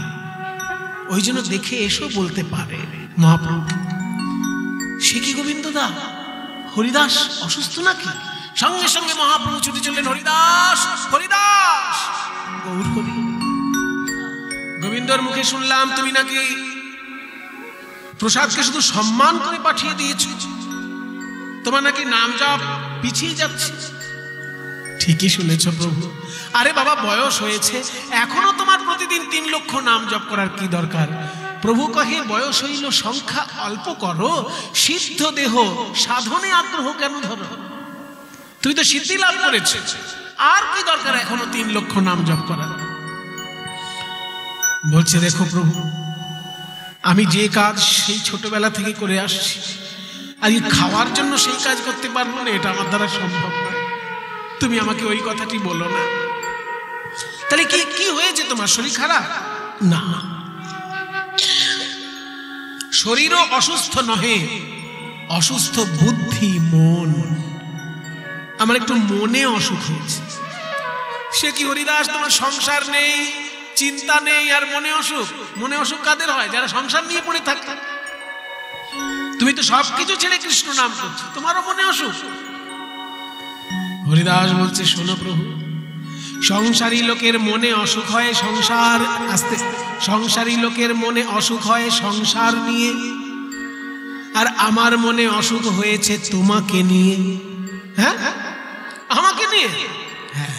ওই জন্য দেখে এসো বলতে পারে মহাপ্রভু। সে কি গোবিন্দ দা, হরিদাস অসুস্থ নাকি? সঙ্গে সঙ্গে মহাপ্রভু ছুটে চললেন, হরিদাস হরিদাস গৌর হরি। গোবিন্দর মুখে শুনলাম তুমি নাকি প্রসাদকে শুধু সম্মান করে পাঠিয়ে দিয়েছ, তোমার নাকি নাম জপ পিছিয়ে যাচ্ছে। ঠিকই শুনেছ প্রভু। আরে বাবা, বয়স হয়েছে, এখনো তোমার প্রতিদিন 3 লক্ষ নাম জপ করার কি দরকার? প্রভু কহে, বয়স হইল সংখ্যা অল্প করো, সিদ্ধ দেহ সাধনে আগ্রহ কেন ধরো? তুমি তো সিদ্ধি লাভ করেছো, আর কি দরকার এখনো 3 লক্ষ নাম জপ করার? বলছে, দেখো প্রভু, আমি যে কাজ সেই ছোটবেলা থেকে করে আসছি, আজ খাওয়ার জন্য সেই কাজ করতে পারবো না, এটা আমার দ্বারা সম্ভব নয়। তুমি আমাকে ওই কথাটি বলো না। তাহলে কি কি হয়েছে? তোমার শরীর খারাপ? না, শরীরও অসুস্থ নহে, অসুস্থ বুদ্ধি, মন। আমার একটু মনে অসুখ হয়েছে। সে কি হরিদাস, তোমার সংসার নেই, চিন্তা নেই, আর মনে অসুখ? মনে অসুখ কাদের হয়? যারা সংসার নিয়ে পড়ে থাকতে। তুমি তো সবকিছু ছেড়ে কৃষ্ণ নাম করছো, তোমারও মনে অসুখ। হরিদাস বলছে, শোনো প্রভু, সংসারী লোকের মনে অসুখ হয় সংসার, আস্তে, সংসারী লোকের মনে অসুখ হয় সংসার নিয়ে, আর আমার মনে অসুখ হয়েছে তোমাকে নিয়ে। হ্যাঁ, আমাকে নিয়ে? হ্যাঁ,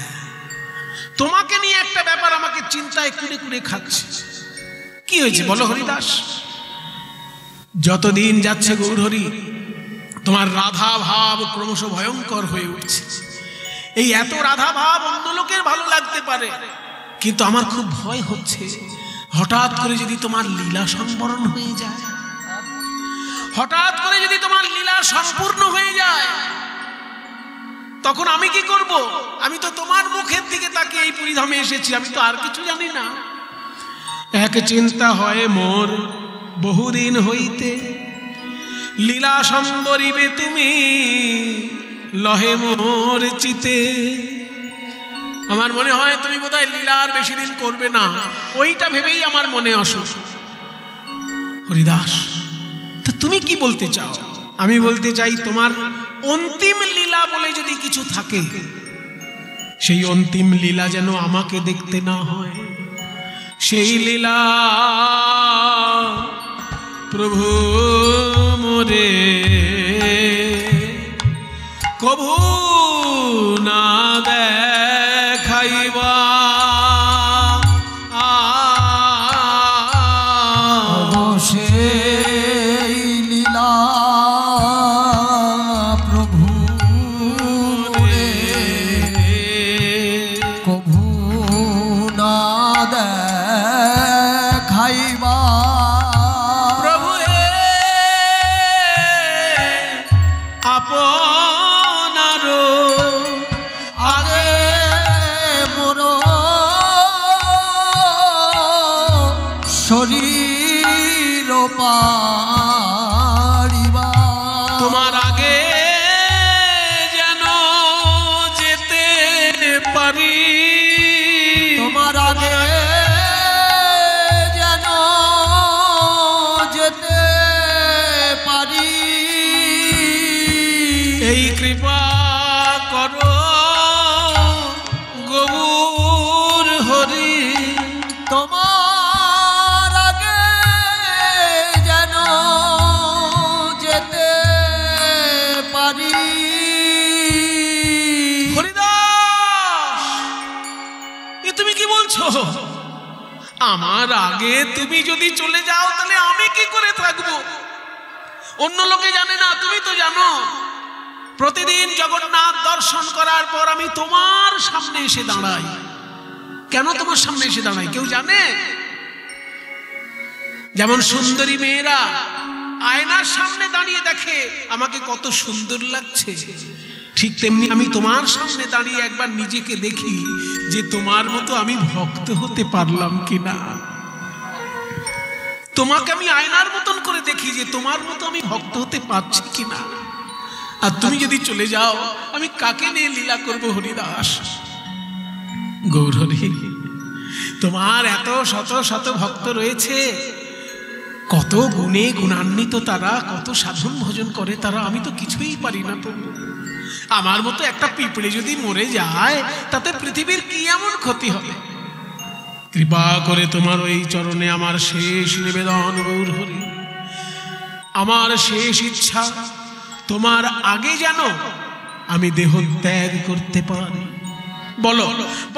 তোমাকে নিয়ে একটা ব্যাপার আমাকে চিন্তায় কুড়ে কুড়ে খাচ্ছে। কি হয়েছে বলো হরিদাস? যতদিন যাচ্ছে গৌরহরি, তোমার রাধা ভাব ক্রমশ ভয়ঙ্কর হয়ে উঠছে। এই এত রাধা ভাব অন্য লোকের ভালো লাগতে পারে, কিন্তু আমার খুব ভয় হচ্ছে হঠাৎ করে যদি তোমার লীলা সম্বরণ হয়ে যায়, হঠাৎ করে যদি তোমার লীলা সম্পূর্ণ হয়ে যায়, তখন আমি কি করব? আমি তো তোমার মুখের দিকে তাকিয়ে এই পুরীধামে এসেছি, আমি তো আর কিছু জানি না। এক চিন্তা হয় মোর বহুদিন হইতে, লীলা সম্বরিবে তুমি লহে মোর চিতে। আমার মনে হয় তুমি বোধহয় লীলা আর বেশি দিন করবে না, ওইটা ভেবেই আমার মনে অসুখ। হরিদাস, তা তুমি কি বলতে চাও? আমি বলতে চাই তোমার অন্তিম লীলা বলে যদি কিছু থাকে, সেই অন্তিম লীলা যেন আমাকে দেখতে না হয়। সেই লীলা প্রভু মোরে কভু না দেখাইবা। সেই লীলা প্রভু রে কভু না দেখাইবা। প্রভু আপনার আগে মোর শরীর পারিবা। তোমার আগে যেন যেতে পারি, তোমার আগে যেন যেতে পারি। এই কৃপা করো গৌর হরি। তোমার আগে যেন যেতে পারি। হরিদাস, এ তুমি কি বলছো? আমার আগে তুমি যদি চলে যাও তাহলে আমি কি করে থাকবো? অন্য লোকে জানে না, তুমি তো জানো। প্রতিদিন জগন্নাথ দর্শন করার পর আমি তোমার সামনে এসে দাঁড়াই। কেন তোমার সামনে এসে দাঁড়াই কেউ জানে? যেমন সুন্দরী মেয়েরা আয়নার সামনে দাঁড়িয়ে দেখে আমাকে কত সুন্দর লাগছে, ঠিক তেমনি আমি তোমার সামনে দাঁড়িয়ে একবার নিজেকে দেখি যে তোমার মতো আমি ভক্ত হতে পারলাম কিনা। তোমাকে আমি আয়নার মতন করে দেখি যে তোমার মতো আমি ভক্ত হতে পারছি কিনা। আর তুমি যদি চলে যাও আমি কাকে নিয়ে লীলা করব? হরিদাস, গৌর হরি, তোমার এত শত শত ভক্ত রয়েছে, কত গুণে গুণান্বিত তারা, কত সাধন ভজন করে তারা, আমি তো কিছুই পারি না। প্রভু, আমার মতো একটা পিঁপড়ে যদি মরে যায় তাতে পৃথিবীর কি এমন ক্ষতি হবে? কৃপা করে তোমার ওই চরণে আমার শেষ নিবেদন গৌর হরি। আমার শেষ ইচ্ছা তোমার আগে যেন আমি দেহ ত্যাগ করতে পারি। বলো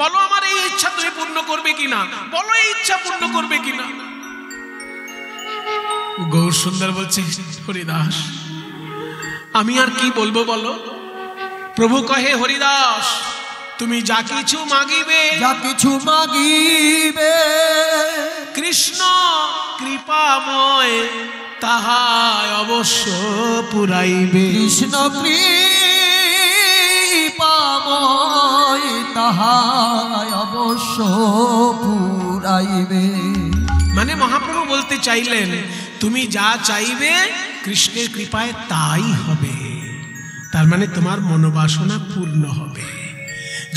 বলো, আমার এই ইচ্ছা তুমি পূর্ণ করবে কিনা? বলো, এই ইচ্ছা পূর্ণ করবে কিনা? গৌর সুন্দর বলছে, হরিদাস আমি আর কি বলবো বলো? প্রভু কহে, হরিদাস তুমি যা কিছু মাগিবে, যা কিছু মাগিবে কৃষ্ণ কৃপাময় তাহাই অবশ্য পুরাইবে। কৃষ্ণ কৃপাময় তাহাই অবশ্য পুরাইবে। মানে মহাপ্রভু বলতে চাইলেন তুমি যা চাইবে কৃষ্ণের কৃপায় তাই হবে। তার মানে তোমার মনোবাসনা পূর্ণ হবে।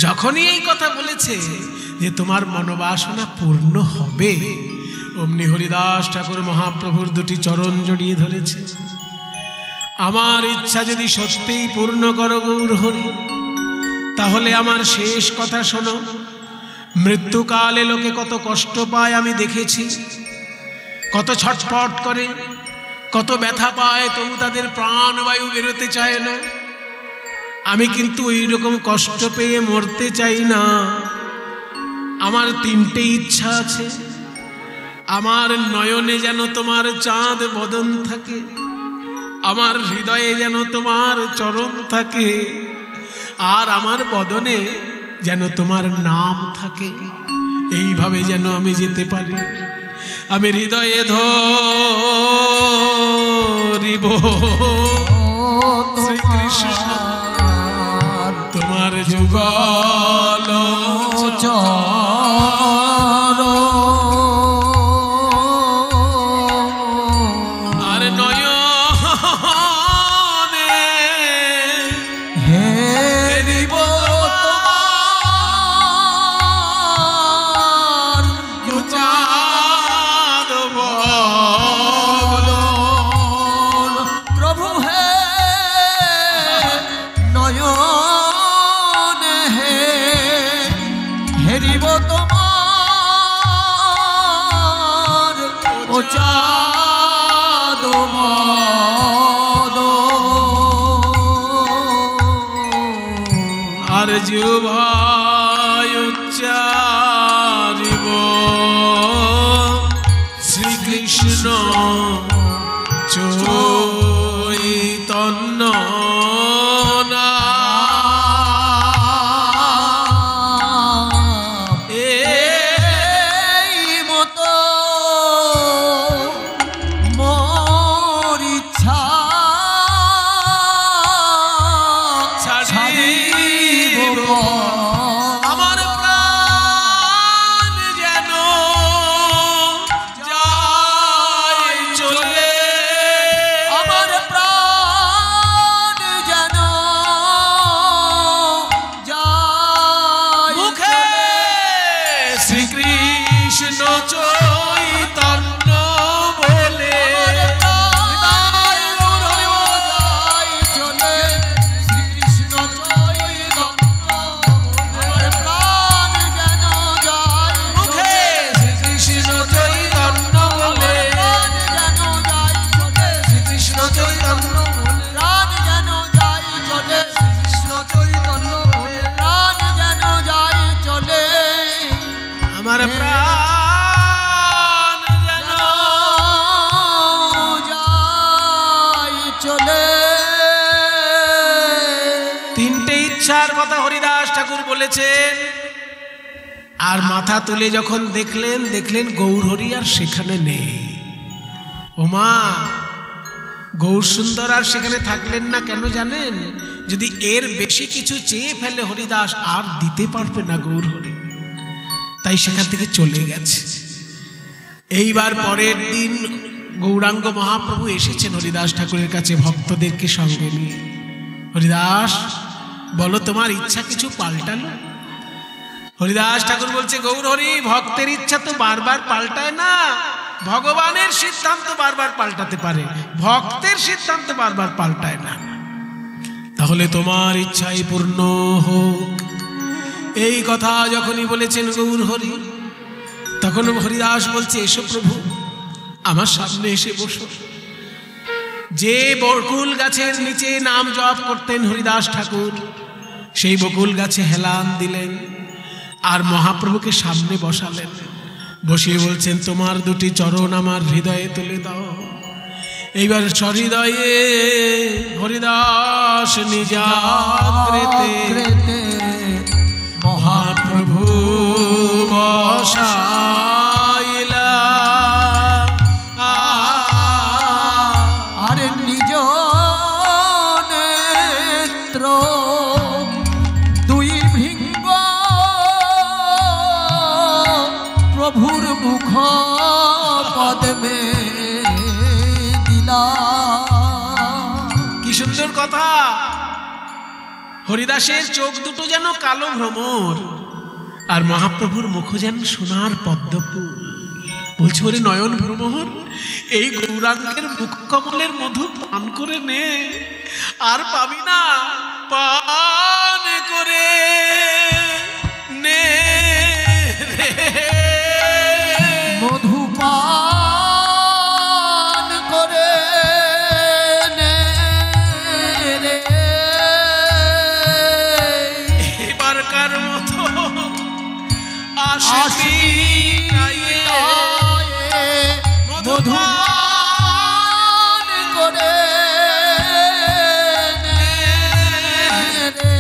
যখনই এই কথা বলেছে যে তোমার মনোবাসনা পূর্ণ হবে, অমনি হরিদাস ঠাকুর মহাপ্রভুর দুটি চরণ জড়িয়ে ধরেছে। আমার ইচ্ছা যদি সত্যিই পূর্ণ করো গৌর হরি, তাহলে আমার শেষ কথা শোনো। মৃত্যুকালে লোকে কত কষ্ট পায় আমি দেখেছি, কত ছটফট করে, কত ব্যথা পায়, তবু তাদের প্রাণবায়ু বেরোতে চায় না। আমি কিন্তু ওই রকম কষ্ট পেয়ে মরতে চাই না। আমার তিনটে ইচ্ছা আছে। আমার নয়নে যেন তোমার চাঁদ বদন থাকে, আমার হৃদয়ে যেন তোমার চরণ থাকে, আর আমার বদনে যেন তোমার নাম থাকে, এইভাবে যেন আমি যেতে পারি। আমি হৃদয়ে ধরিব শ্রীকৃষ্ণ তোমার যুগল আর নয়নে হেরিব প্রভু হে নয়নে হেরিব তোমার চাঁদ আর জিহ্বায় উচ্চারিব শ্রীকৃষ্ণ চৈতন্য শ্রীকৃষ্ণ চৈতন্য বলে চলে শ্রীকৃষ্ণ প্রাণ যেন যায় মুখে শ্রীকৃষ্ণ চৈতন্য বলে যেন যায় চলে শ্রীকৃষ্ণ চৈতন্য প্রাণ যেন যায় চলে শ্রীকৃষ্ণ চৈতন্য প্রাণ যেন যায় চলে আমার প্রাণ যেন যায় চলে। তিনটে ইচ্ছার কথা হরিদাস ঠাকুর বলেছেন। আর মাথা তুলে যখন দেখলেন গৌরহরি আর সেখানে নেই। ওমা, গৌর সুন্দর আর সেখানে থাকলেন না কেন জানেন? যদি এর বেশি কিছু চেয়ে ফেলে হরিদাস আর দিতে পারবে না গৌরহরি, তাই সেখান থেকে চলে গেছে। এইবার পরের দিন গৌরাঙ্গ মহাপ্রভু এসেছেন হরিদাস ঠাকুরের কাছে ভক্তদেরকে সঙ্গে নিয়ে। হরিদাস, বলো তোমার ইচ্ছা কিছু পাল্টালো? হরিদাস ঠাকুর বলছে, গৌরহরি, ভক্তের ইচ্ছা তো বারবার পাল্টায় না, ভগবানের সিদ্ধান্ত বারবার পাল্টাতে পারে, ভক্তের সিদ্ধান্ত বারবার পাল্টায় না। তাহলে তোমার ইচ্ছাই পূর্ণ হোক। এই কথা যখনই বলেছেন গৌরহরি, তখন হরিদাস বলছে, এসো প্রভু, আমার সামনে এসে বসো। যে বকুল গাছের নিচে নাম জপ করতেন হরিদাস ঠাকুর, সেই বকুল গাছে হেলান দিলেন আর মহাপ্রভুকে সামনে বসালেন। বসিয়ে বলছেন, তোমার দুটি চরণ আমার হৃদয়ে তুলে দাও। এইবার সহৃদয়ে হরিদাস নিজাগ্রেতে মহাপ্রভু বসাইলা। আরে নিজ নেত্র দুই ভৃঙ্গ প্রভুর মুখ পদ্মে দিলা। কি সুন্দর কথা! হরিদাসের চোখ দুটো যেন কালো ভ্রমর, আর মহাপ্রভুর মুখ যেন সোনার পদ্মফুল। বলছে, ওরে নয়ন ভ্রমর, এই গৌরাঙ্গের মুখ কমলের মধু পান করে নে, আর পাবি না, পান করে নে মধু পান করে নে রে। এবারকার মতো আসি মধু পান করে নে রে।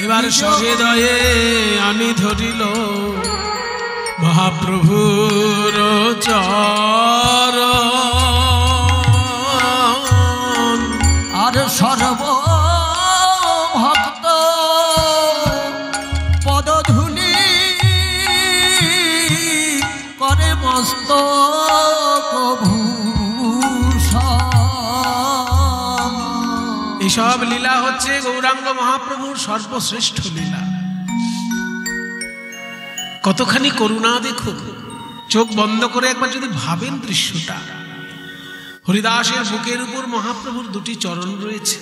এবার সহৃদয়ে আনি ধরিল মহাপ্রভুর চরণ। আর সর্ব ভক্ত পদধূলি করে মস্তক ভূষণ। এসব লীলা হচ্ছে গৌরাঙ্গ মহাপ্রভুর সর্বশ্রেষ্ঠ লীলা। কতখানি করুণা দেখুন, চোখ বন্ধ করে একবার যদি ভাবেন দৃশ্যটা। হরিদাসের বুকের উপর মহাপ্রভুর দুটি চরণ রয়েছে,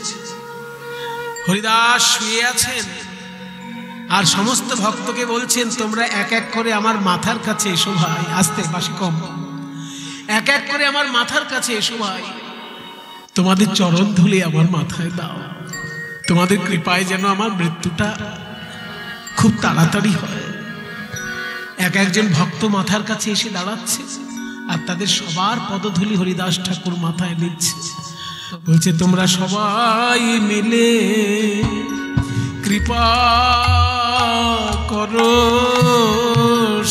হরিদাস শুয়ে আছেন আর সমস্ত ভক্তকে বলছেন তোমরা এক এক করে আমার মাথার কাছে এসো ভাই, আস্তে বাসি কম, এক এক করে আমার মাথার কাছে এসো ভাই, তোমাদের চরণ ধুলে আমার মাথায় দাও, তোমাদের কৃপায় যেন আমার মৃত্যুটা খুব তাড়াতাড়ি হয়। এক একজন ভক্ত মাথার কাছে এসে দাঁড়াচ্ছে আর তাদের সবার পদধূলি হরিদাস ঠাকুর মাথায় নিচ্ছে। বলছে তোমরা সবাই মিলে কৃপা করো,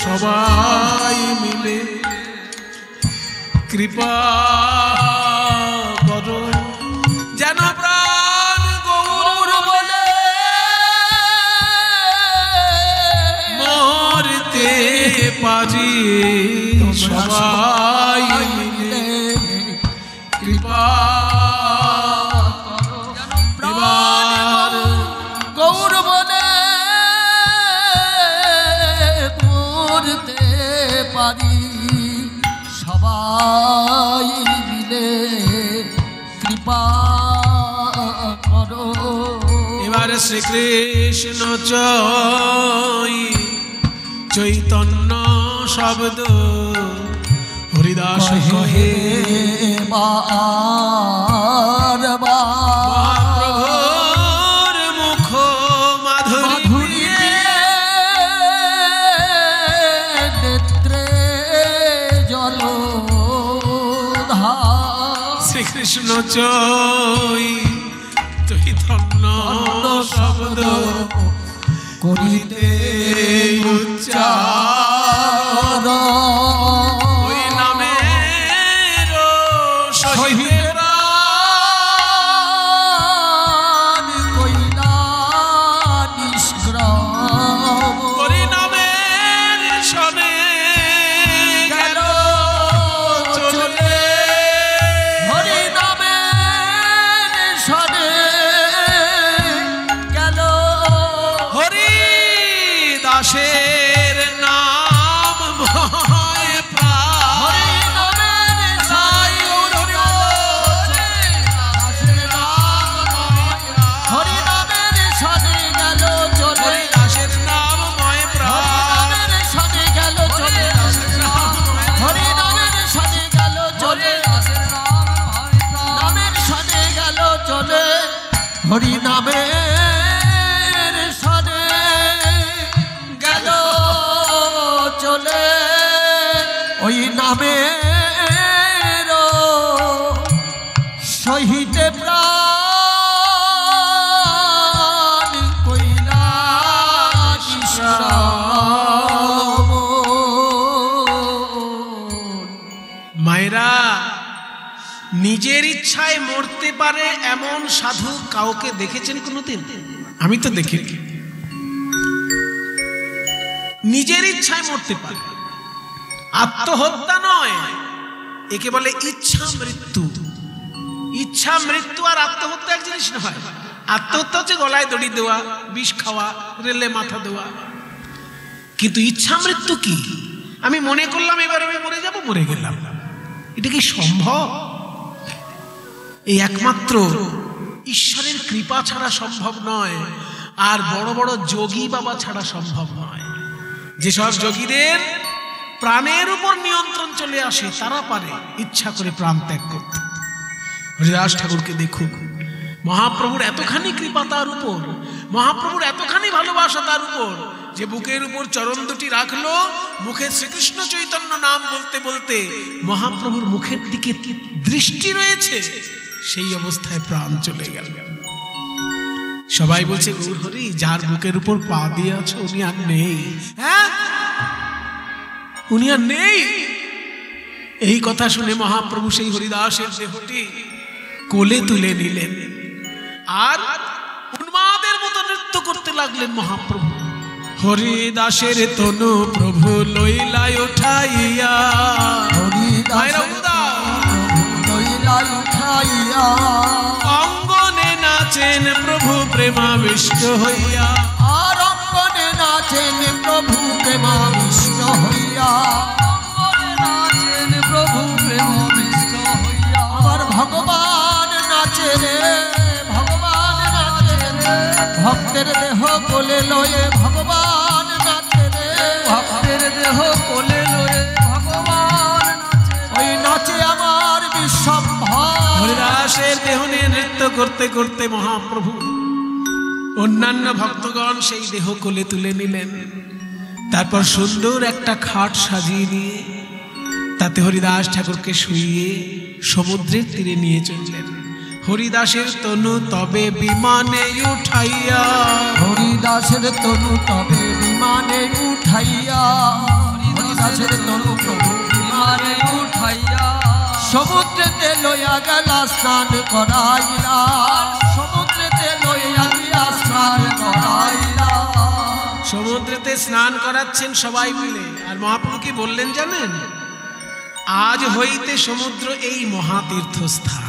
সবাই মিলে কৃপা করো, যেন প্রাণ গৌর বলে মরতে পারি, সবাই মিলে কৃপা প্রাণ গৌর বলে মরতে পারি, সবাই মিলে কৃপা করো। এবার শ্রীকৃষ্ণ চৈতন্য শব্দ হরিদাস কহে মহাপ্রভুর মুখ মাধুরী নেত্রে জলধার। শ্রীকৃষ্ণ চৈতন্য শব্দ করিতে উচ্চারণ, ওই নামের সহিতে প্রাণ কইলা নিষ্গ্রাম। হরি নামের শনে গেল চলে, হরি নামের শনে গেল, হরি দাসের নাম ময় প্রাণ। হরি নামের সাই গৌর হরি বল। হরি নামের শনে গেল চলে, হরি দাসের নাম ময় প্রাণ। হরি নামের শনে গেল চলে, হরি নামের শনে গেল চলে, নামের শনে গেল চলে, হরি নামের শনে গেল চলে, ওই নামের সহিতে প্রাণ কইলা নিষ্কাম। মায়েরা, নিজের ইচ্ছায় মরতে পারে এমন সাধু কাউকে দেখেছেন কোনোদিন? আমি তো দেখিনি। নিজের ইচ্ছায় মরতে পারে, আত্মহত্যা নয়, একে বলে ইচ্ছা মৃত্যু। ইচ্ছা মৃত্যু আর আত্মহত্যা এক জিনিস নয়। আত্মহত্যা হচ্ছে গলায় দড়ি দেওয়া, বিষ খাওয়া, রেলে মাথা দেওয়া, কিন্তু ইচ্ছা মৃত্যু কি? আমি মনে করলাম এবার আমি মরে যাব, মরে গেলাম, এটা কি সম্ভব? এই একমাত্র ঈশ্বরের কৃপা ছাড়া সম্ভব নয়, আর বড় বড় যোগী বাবা ছাড়া সম্ভব নয়। যেসব যোগীদের প্রাণের উপর নিয়ন্ত্রণ চলে আসে তারা পারে ইচ্ছা করে প্রাণ ত্যাগ করতে। হরিদাস ঠাকুরকে দেখুন, মহাপ্রভুর এতখানি কৃপা তার উপর, মহাপ্রভুর এতখানি ভালোবাসা তার উপর, যে বুকের উপর চরণ দুটি রাখলো, মুখে শ্রীকৃষ্ণ চৈতন্য নাম বলতে বলতে মহাপ্রভুর মুখের দিকে দৃষ্টি রয়েছে, সেই অবস্থায় প্রাণ চলে গেল। সবাই বলছে গৌর হরি, যার বুকের উপর পা দিয়ে আছে উনি আর নেই। হ্যাঁ, উনি আর নেই। এই কথা শুনে মহাপ্রভু সেই হরিদাসের দেহটি কোলে তুলে নিলেন আর উন্মাদের মতো নৃত্য করতে লাগলেন মহাপ্রভু। হরিদাসের তনু প্রভু লইলাই উঠাইয়া, অঙ্গনে নাচেন প্রভু প্রেমাবিষ্ট হইয়া, আর অঙ্গনে নাচেন প্রভু প্রেমাবিষ্ট হইয়া, নাচেন প্রভু প্রেমাবিষ্ট হইয়া। আমার ভগবান নাচে রে, ভগবান নাচে রে, ভক্তের দেহ কোলে লয়ে ভগবান নাচে রে, ভক্তের দেহ কোলে লয়ে ভগবান নাচে। ওই নাচে আমার বিশ্বম্ভর। হরিদাসের দেহ নিয়ে নৃত্য করতে করতে মহাপ্রভু অন্যান্য ভক্তগণ সেই দেহ কোলে তুলে নিলেন। তারপর সুন্দর একটা খাট সাজিয়ে নিয়ে তাতে হরিদাস ঠাকুরকে শুইয়ে সমুদ্রের তীরে নিয়ে চললেন। হরিদাসের তনু তবে বিমানে উঠাইয়া, হরিদাসের তনু তবে বিমানে উঠাইয়া, হরিদাসের তনু প্রভু বিমানে উঠাইয়া, সমুদ্রেতে লইয়া গেলা স্নান করাইলা, সমুদ্রেতে লইয়া গিয়া স্নান করাইলা। সমুদ্রেতে স্নান করাচ্ছেন সবাই মিলে। আর মহাপ্রভু কি বললেন জানেন? আজ হইতে সমুদ্র এই মহাতীর্থস্থান।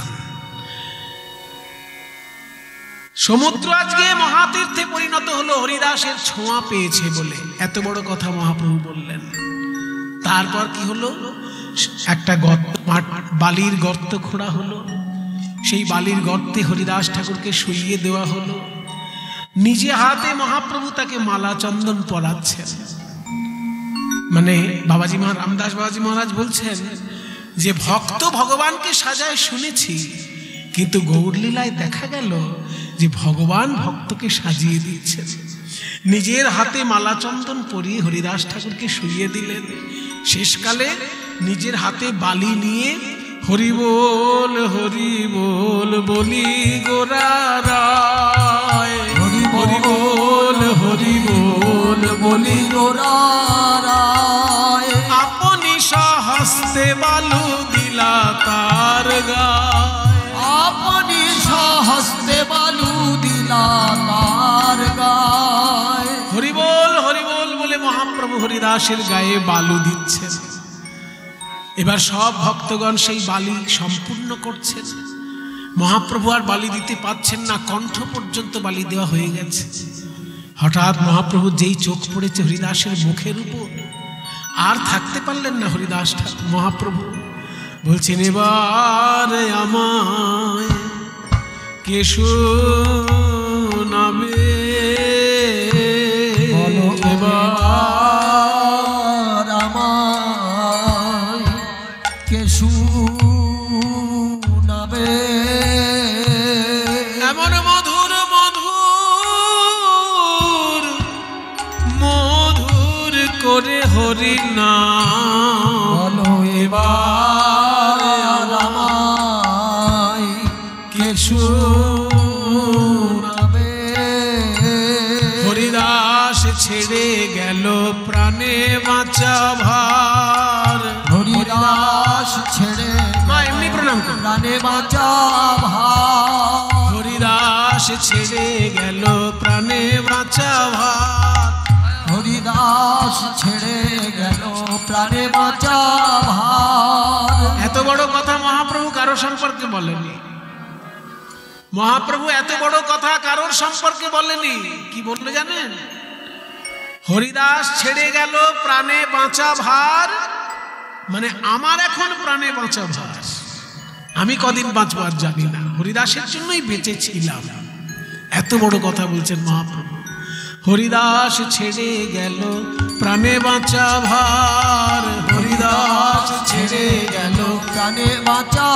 সমুদ্র আজকে মহাতীর্থে পরিণত হলো হরিদাসের ছোঁয়া পেয়েছে বলে। এত বড় কথা মহাপ্রভু বললেন। তারপর কি হলো? একটা বালির গর্ত খোঁড়া হলো। সেই বালির গর্তে হরিদাস ঠাকুরকে শুইয়ে দেওয়া হলো। নিজে হাতে মহাপ্রভু তাকে মালা চন্দন পরাচ্ছেন। মানে বাবাজি মহারাজ, রামদাস বাবাজি মহারাজ বলছেন যে ভক্ত ভগবানকে সাজায় শুনেছি, কিন্তু গৌরলীলায় দেখা গেল যে ভগবান ভক্তকে সাজিয়ে দিচ্ছেন। নিজের হাতে মালা চন্দন পরিয়ে হরিদাস ঠাকুরকে শুইয়ে দিলেন। শেষকালে নিজের হাতে বালি নিয়ে হরি বল বলি গোরা রায়, হরি বল বলি গোরা রায়, আপনি সহস্তে বালু দিলা তার গায়, আপনি সহস্তে বালু দিলা তার গায়। হরি বল বলে মহাপ্রভু হরিদাসের গায়ে বালু দিচ্ছেন। এবার সব ভক্তগণ সেই বালি সম্পূর্ণ করছেন। মহাপ্রভু আর বালি দিতে পারছেন না, কণ্ঠ পর্যন্ত বালি দেওয়া হয়ে গেছে। হঠাৎ মহাপ্রভু যেই চোখ পড়েছে হরিদাসের মুখের উপর, আর থাকতে পারলেন না হরিদাস মহাপ্রভু। বলছেন এবার আমায় কে শোনাবে, এবার আমায় কে শোনাবে। এমন মধুর মধুর মধুর করে হরি নাম, বলো এবার আমায় কে শোনাবে। হরিদাস ছেড়ে গেল প্রাণে বাঁচা ভার, হরিদাস ছেড়ে এমনি প্রণাম করুন। প্রাণে বাঁচা ভার, হরিদাস ছেড়ে গেল প্রাণে বাঁচা ভার, হরিদাস ছেড়ে গেল প্রাণে বাঁচা ভার। এত বড় কথা মহাপ্রভু কারো সম্পর্কে বলেনি। মহাপ্রভু এত বড় কথা কারোর সম্পর্কে বলেনি। কি বললো জানেন? হরিদাস ছেড়ে গেল প্রাণে বাঁচা ভার, মানে আমার এখন প্রাণে বাঁচা ভার। আমি কদিন বাঁচবো আর জানি না, হরিদাসের জন্যই বেঁচে ছিলাম। এত বড় কথা বলছেন মহাপ্রভু। হরিদাস ছেড়ে গেল প্রাণে বাঁচা ভার, হরিদাস ছেড়ে গেল প্রাণে বাঁচা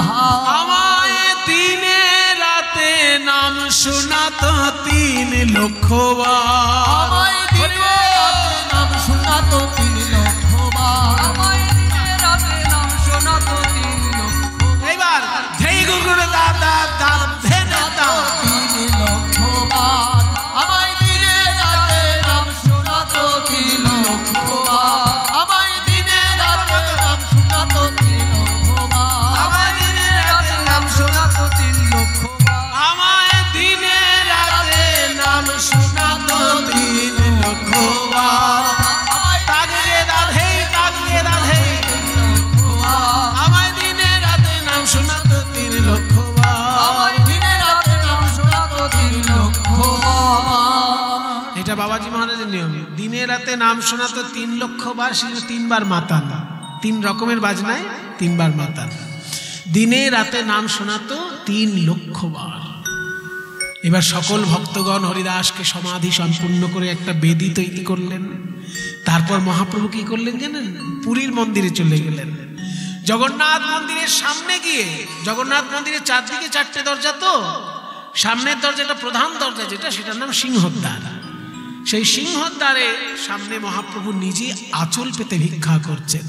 ভার। আমায় দিনে রাতে নাম শোনাতো 3 লক্ষ বার, আমায় দিনে রাতে নাম শোনাতো 3 লক্ষ বার, আমায় দিনে রাতে নাম শোনাতো 3 লক্ষ বার। এইবার ধেই গুগুর দাদা দাদ ধে দাদা 3 লক্ষ বার। এটা বাবাজি মহারাজের নিয়ম। দিনে রাতে নাম শোনাতো 3 লক্ষ বার, সে 3 বার মাতাল, 3 রকমের বাজনায় 3 বার মাতাল। দিনে রাতে নাম শোনাতো 3 লক্ষ বার। এবার সকল ভক্তগণ হরিদাসকে সমাধি সম্পূর্ণ করে একটা বেদি তৈরি করলেন। তারপর মহাপ্রভু কি করলেন জানেন? পুরীর মন্দিরে চলে গেলেন। জগন্নাথ মন্দিরের সামনে গিয়ে, জগন্নাথ মন্দিরের চারদিকে 4টে দরজা, তো সামনের দরজাটা প্রধান দরজা যেটা, সেটার নাম সিংহদ্বার। সেই সিংহদ্বারে সামনে মহাপ্রভু নিজে আঁচল পেতে ভিক্ষা করছেন।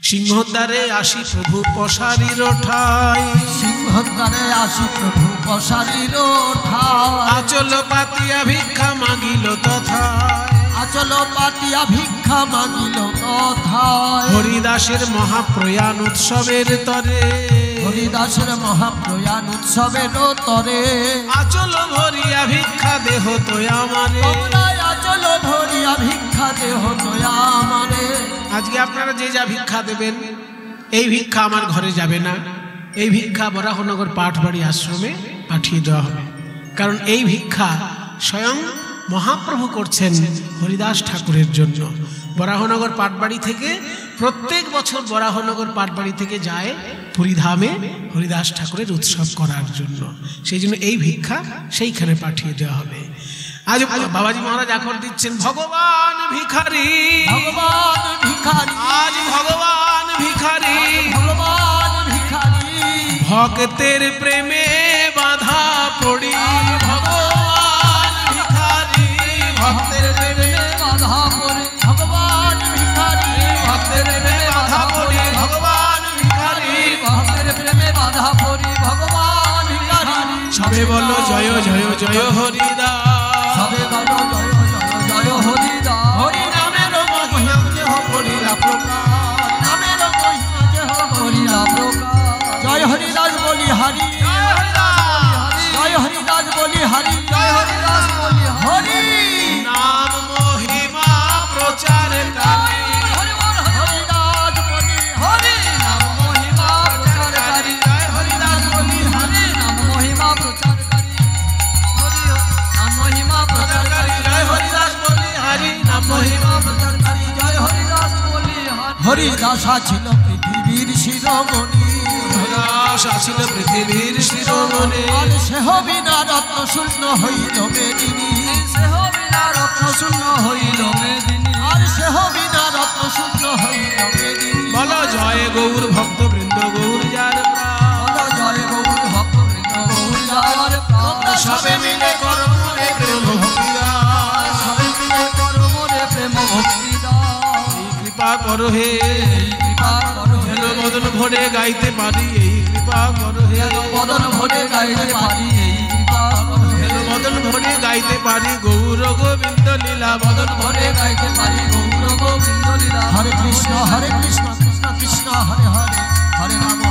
সিংহদ্বারে আসি প্রভু পশারির ঠাই, সিংহদ্বারে আসি প্রভু পশারির ঠাই, আঁচল পাতিয়া ভিক্ষা মাগিল তথায়, আচল পাতিয়া ভিক্ষা মাগিল তথায়। হরিদাসের মহাপ্রয়াণ উৎসবের তরে, হরিদাসের মহাপ্রয়াণ উৎসবের তরে, আচল ভরিয়া ভিক্ষা দেহ তো আমারে। তোমরাই আচল ভরিয়া ভিক্ষা দেহ দয়া আমারে। আজকে আপনারা যে যা ভিক্ষা দেবেন, এই ভিক্ষা আমার ঘরে যাবে না, এই ভিক্ষা বরাহনগর পাঠবাড়ি আশ্রমে পাঠিয়ে দেওয়া হবে। কারণ এই ভিক্ষা স্বয়ং মহাপ্রভু করছেন হরিদাস ঠাকুরের জন্য। বরাহনগর পাঠবাড়ি থেকে প্রত্যেক বছর বরাহনগর পাঠবাড়ি থেকে যায় পুরীধামে হরিদাস ঠাকুরের উৎসব করার জন্য। সেই জন্য এই ভিক্ষা সেইখানে পাঠিয়ে দেওয়া হবে। আজ বাবাজি মহারাজ এখন দিচ্ছেন ভগবান ভিখারি, ভগবান ভিখারি, আজ ভগবান ভিখারি, ভগবান ভিখারি, ভক্তের প্রেমে বাধা পড়ি। ভগবান ভিখারি, ভক্তের প্রেমে বাধা পড়ে, ভগবান ভিখারি, ভক্তের প্রেমে বাধা পড়ি। ভগবান ভিখারি, ভক্তের প্রেমে বাধা পড়ি, ভগবান ভিখারি। সবে বলো জয় জয় জয় হরিদাস, সবে বলো জয় জয় জয় হরিদাস। হরি নামের মহিমা দেহ করিলা প্রকাশ, নামের মহিমা দেহ করিলা প্রকাশ। জয় হরিদাস বলি হরি, জয় হরিদাস, জয় হরিদাস বলি হরি, জয় হরিদাস বলি হরি। নাম মহিমা প্রচার করি। হরি বল হরিদাস বলি হরি, নাম মহিমা প্রচারকারী। জয় হরিদাস বলি হরি নাম মহিমা প্রচারকারী, হরি নাম মহিমা প্রচারকারী। জয় হরিদাস বলি হরি নাম মহিমা। প্রচারকারী, জয় হরিদাস বলি হরি। হরিদাস ছিল পৃথিবীর শিরোমণি, হরিদাস আছিল পৃথিবীর শিরোমণি, আর সেহ বিনা রত্ন শূন্য হইল মেদিনী, সেহ বিনা রত্ন শূন্য হইল মেদিনী, আর সেহ বিনা রত্ন শূন্য হইল মেদিনী। বলো জয় গৌর ভক্ত বৃন্দ গৌর যার প্রাণ। বলো জয় গৌর ভক্ত বৃন্দ গৌর যার প্রাণ। সবে মিলে করো মনে প্রেম ভক্তি দান। সবে মিলে করো মনে প্রেম ভক্তি দান। এই কৃপা করো হে, এই কৃপা করো হে, হেন বদন ভরে গাইতে পারি। এই কৃপা করো হে, বদন ভরে গাইতে পারি। এই কৃপা করো হে, হেন বদন ভরে গাইতে পারি। গৌর গোবিন্দ লীলা বদন ভরে গাইতে পারি। গৌর গোবিন্দ লীলা। হরে কৃষ্ণ কৃষ্ণ কৃষ্ণ হরে হরে, হরে রাম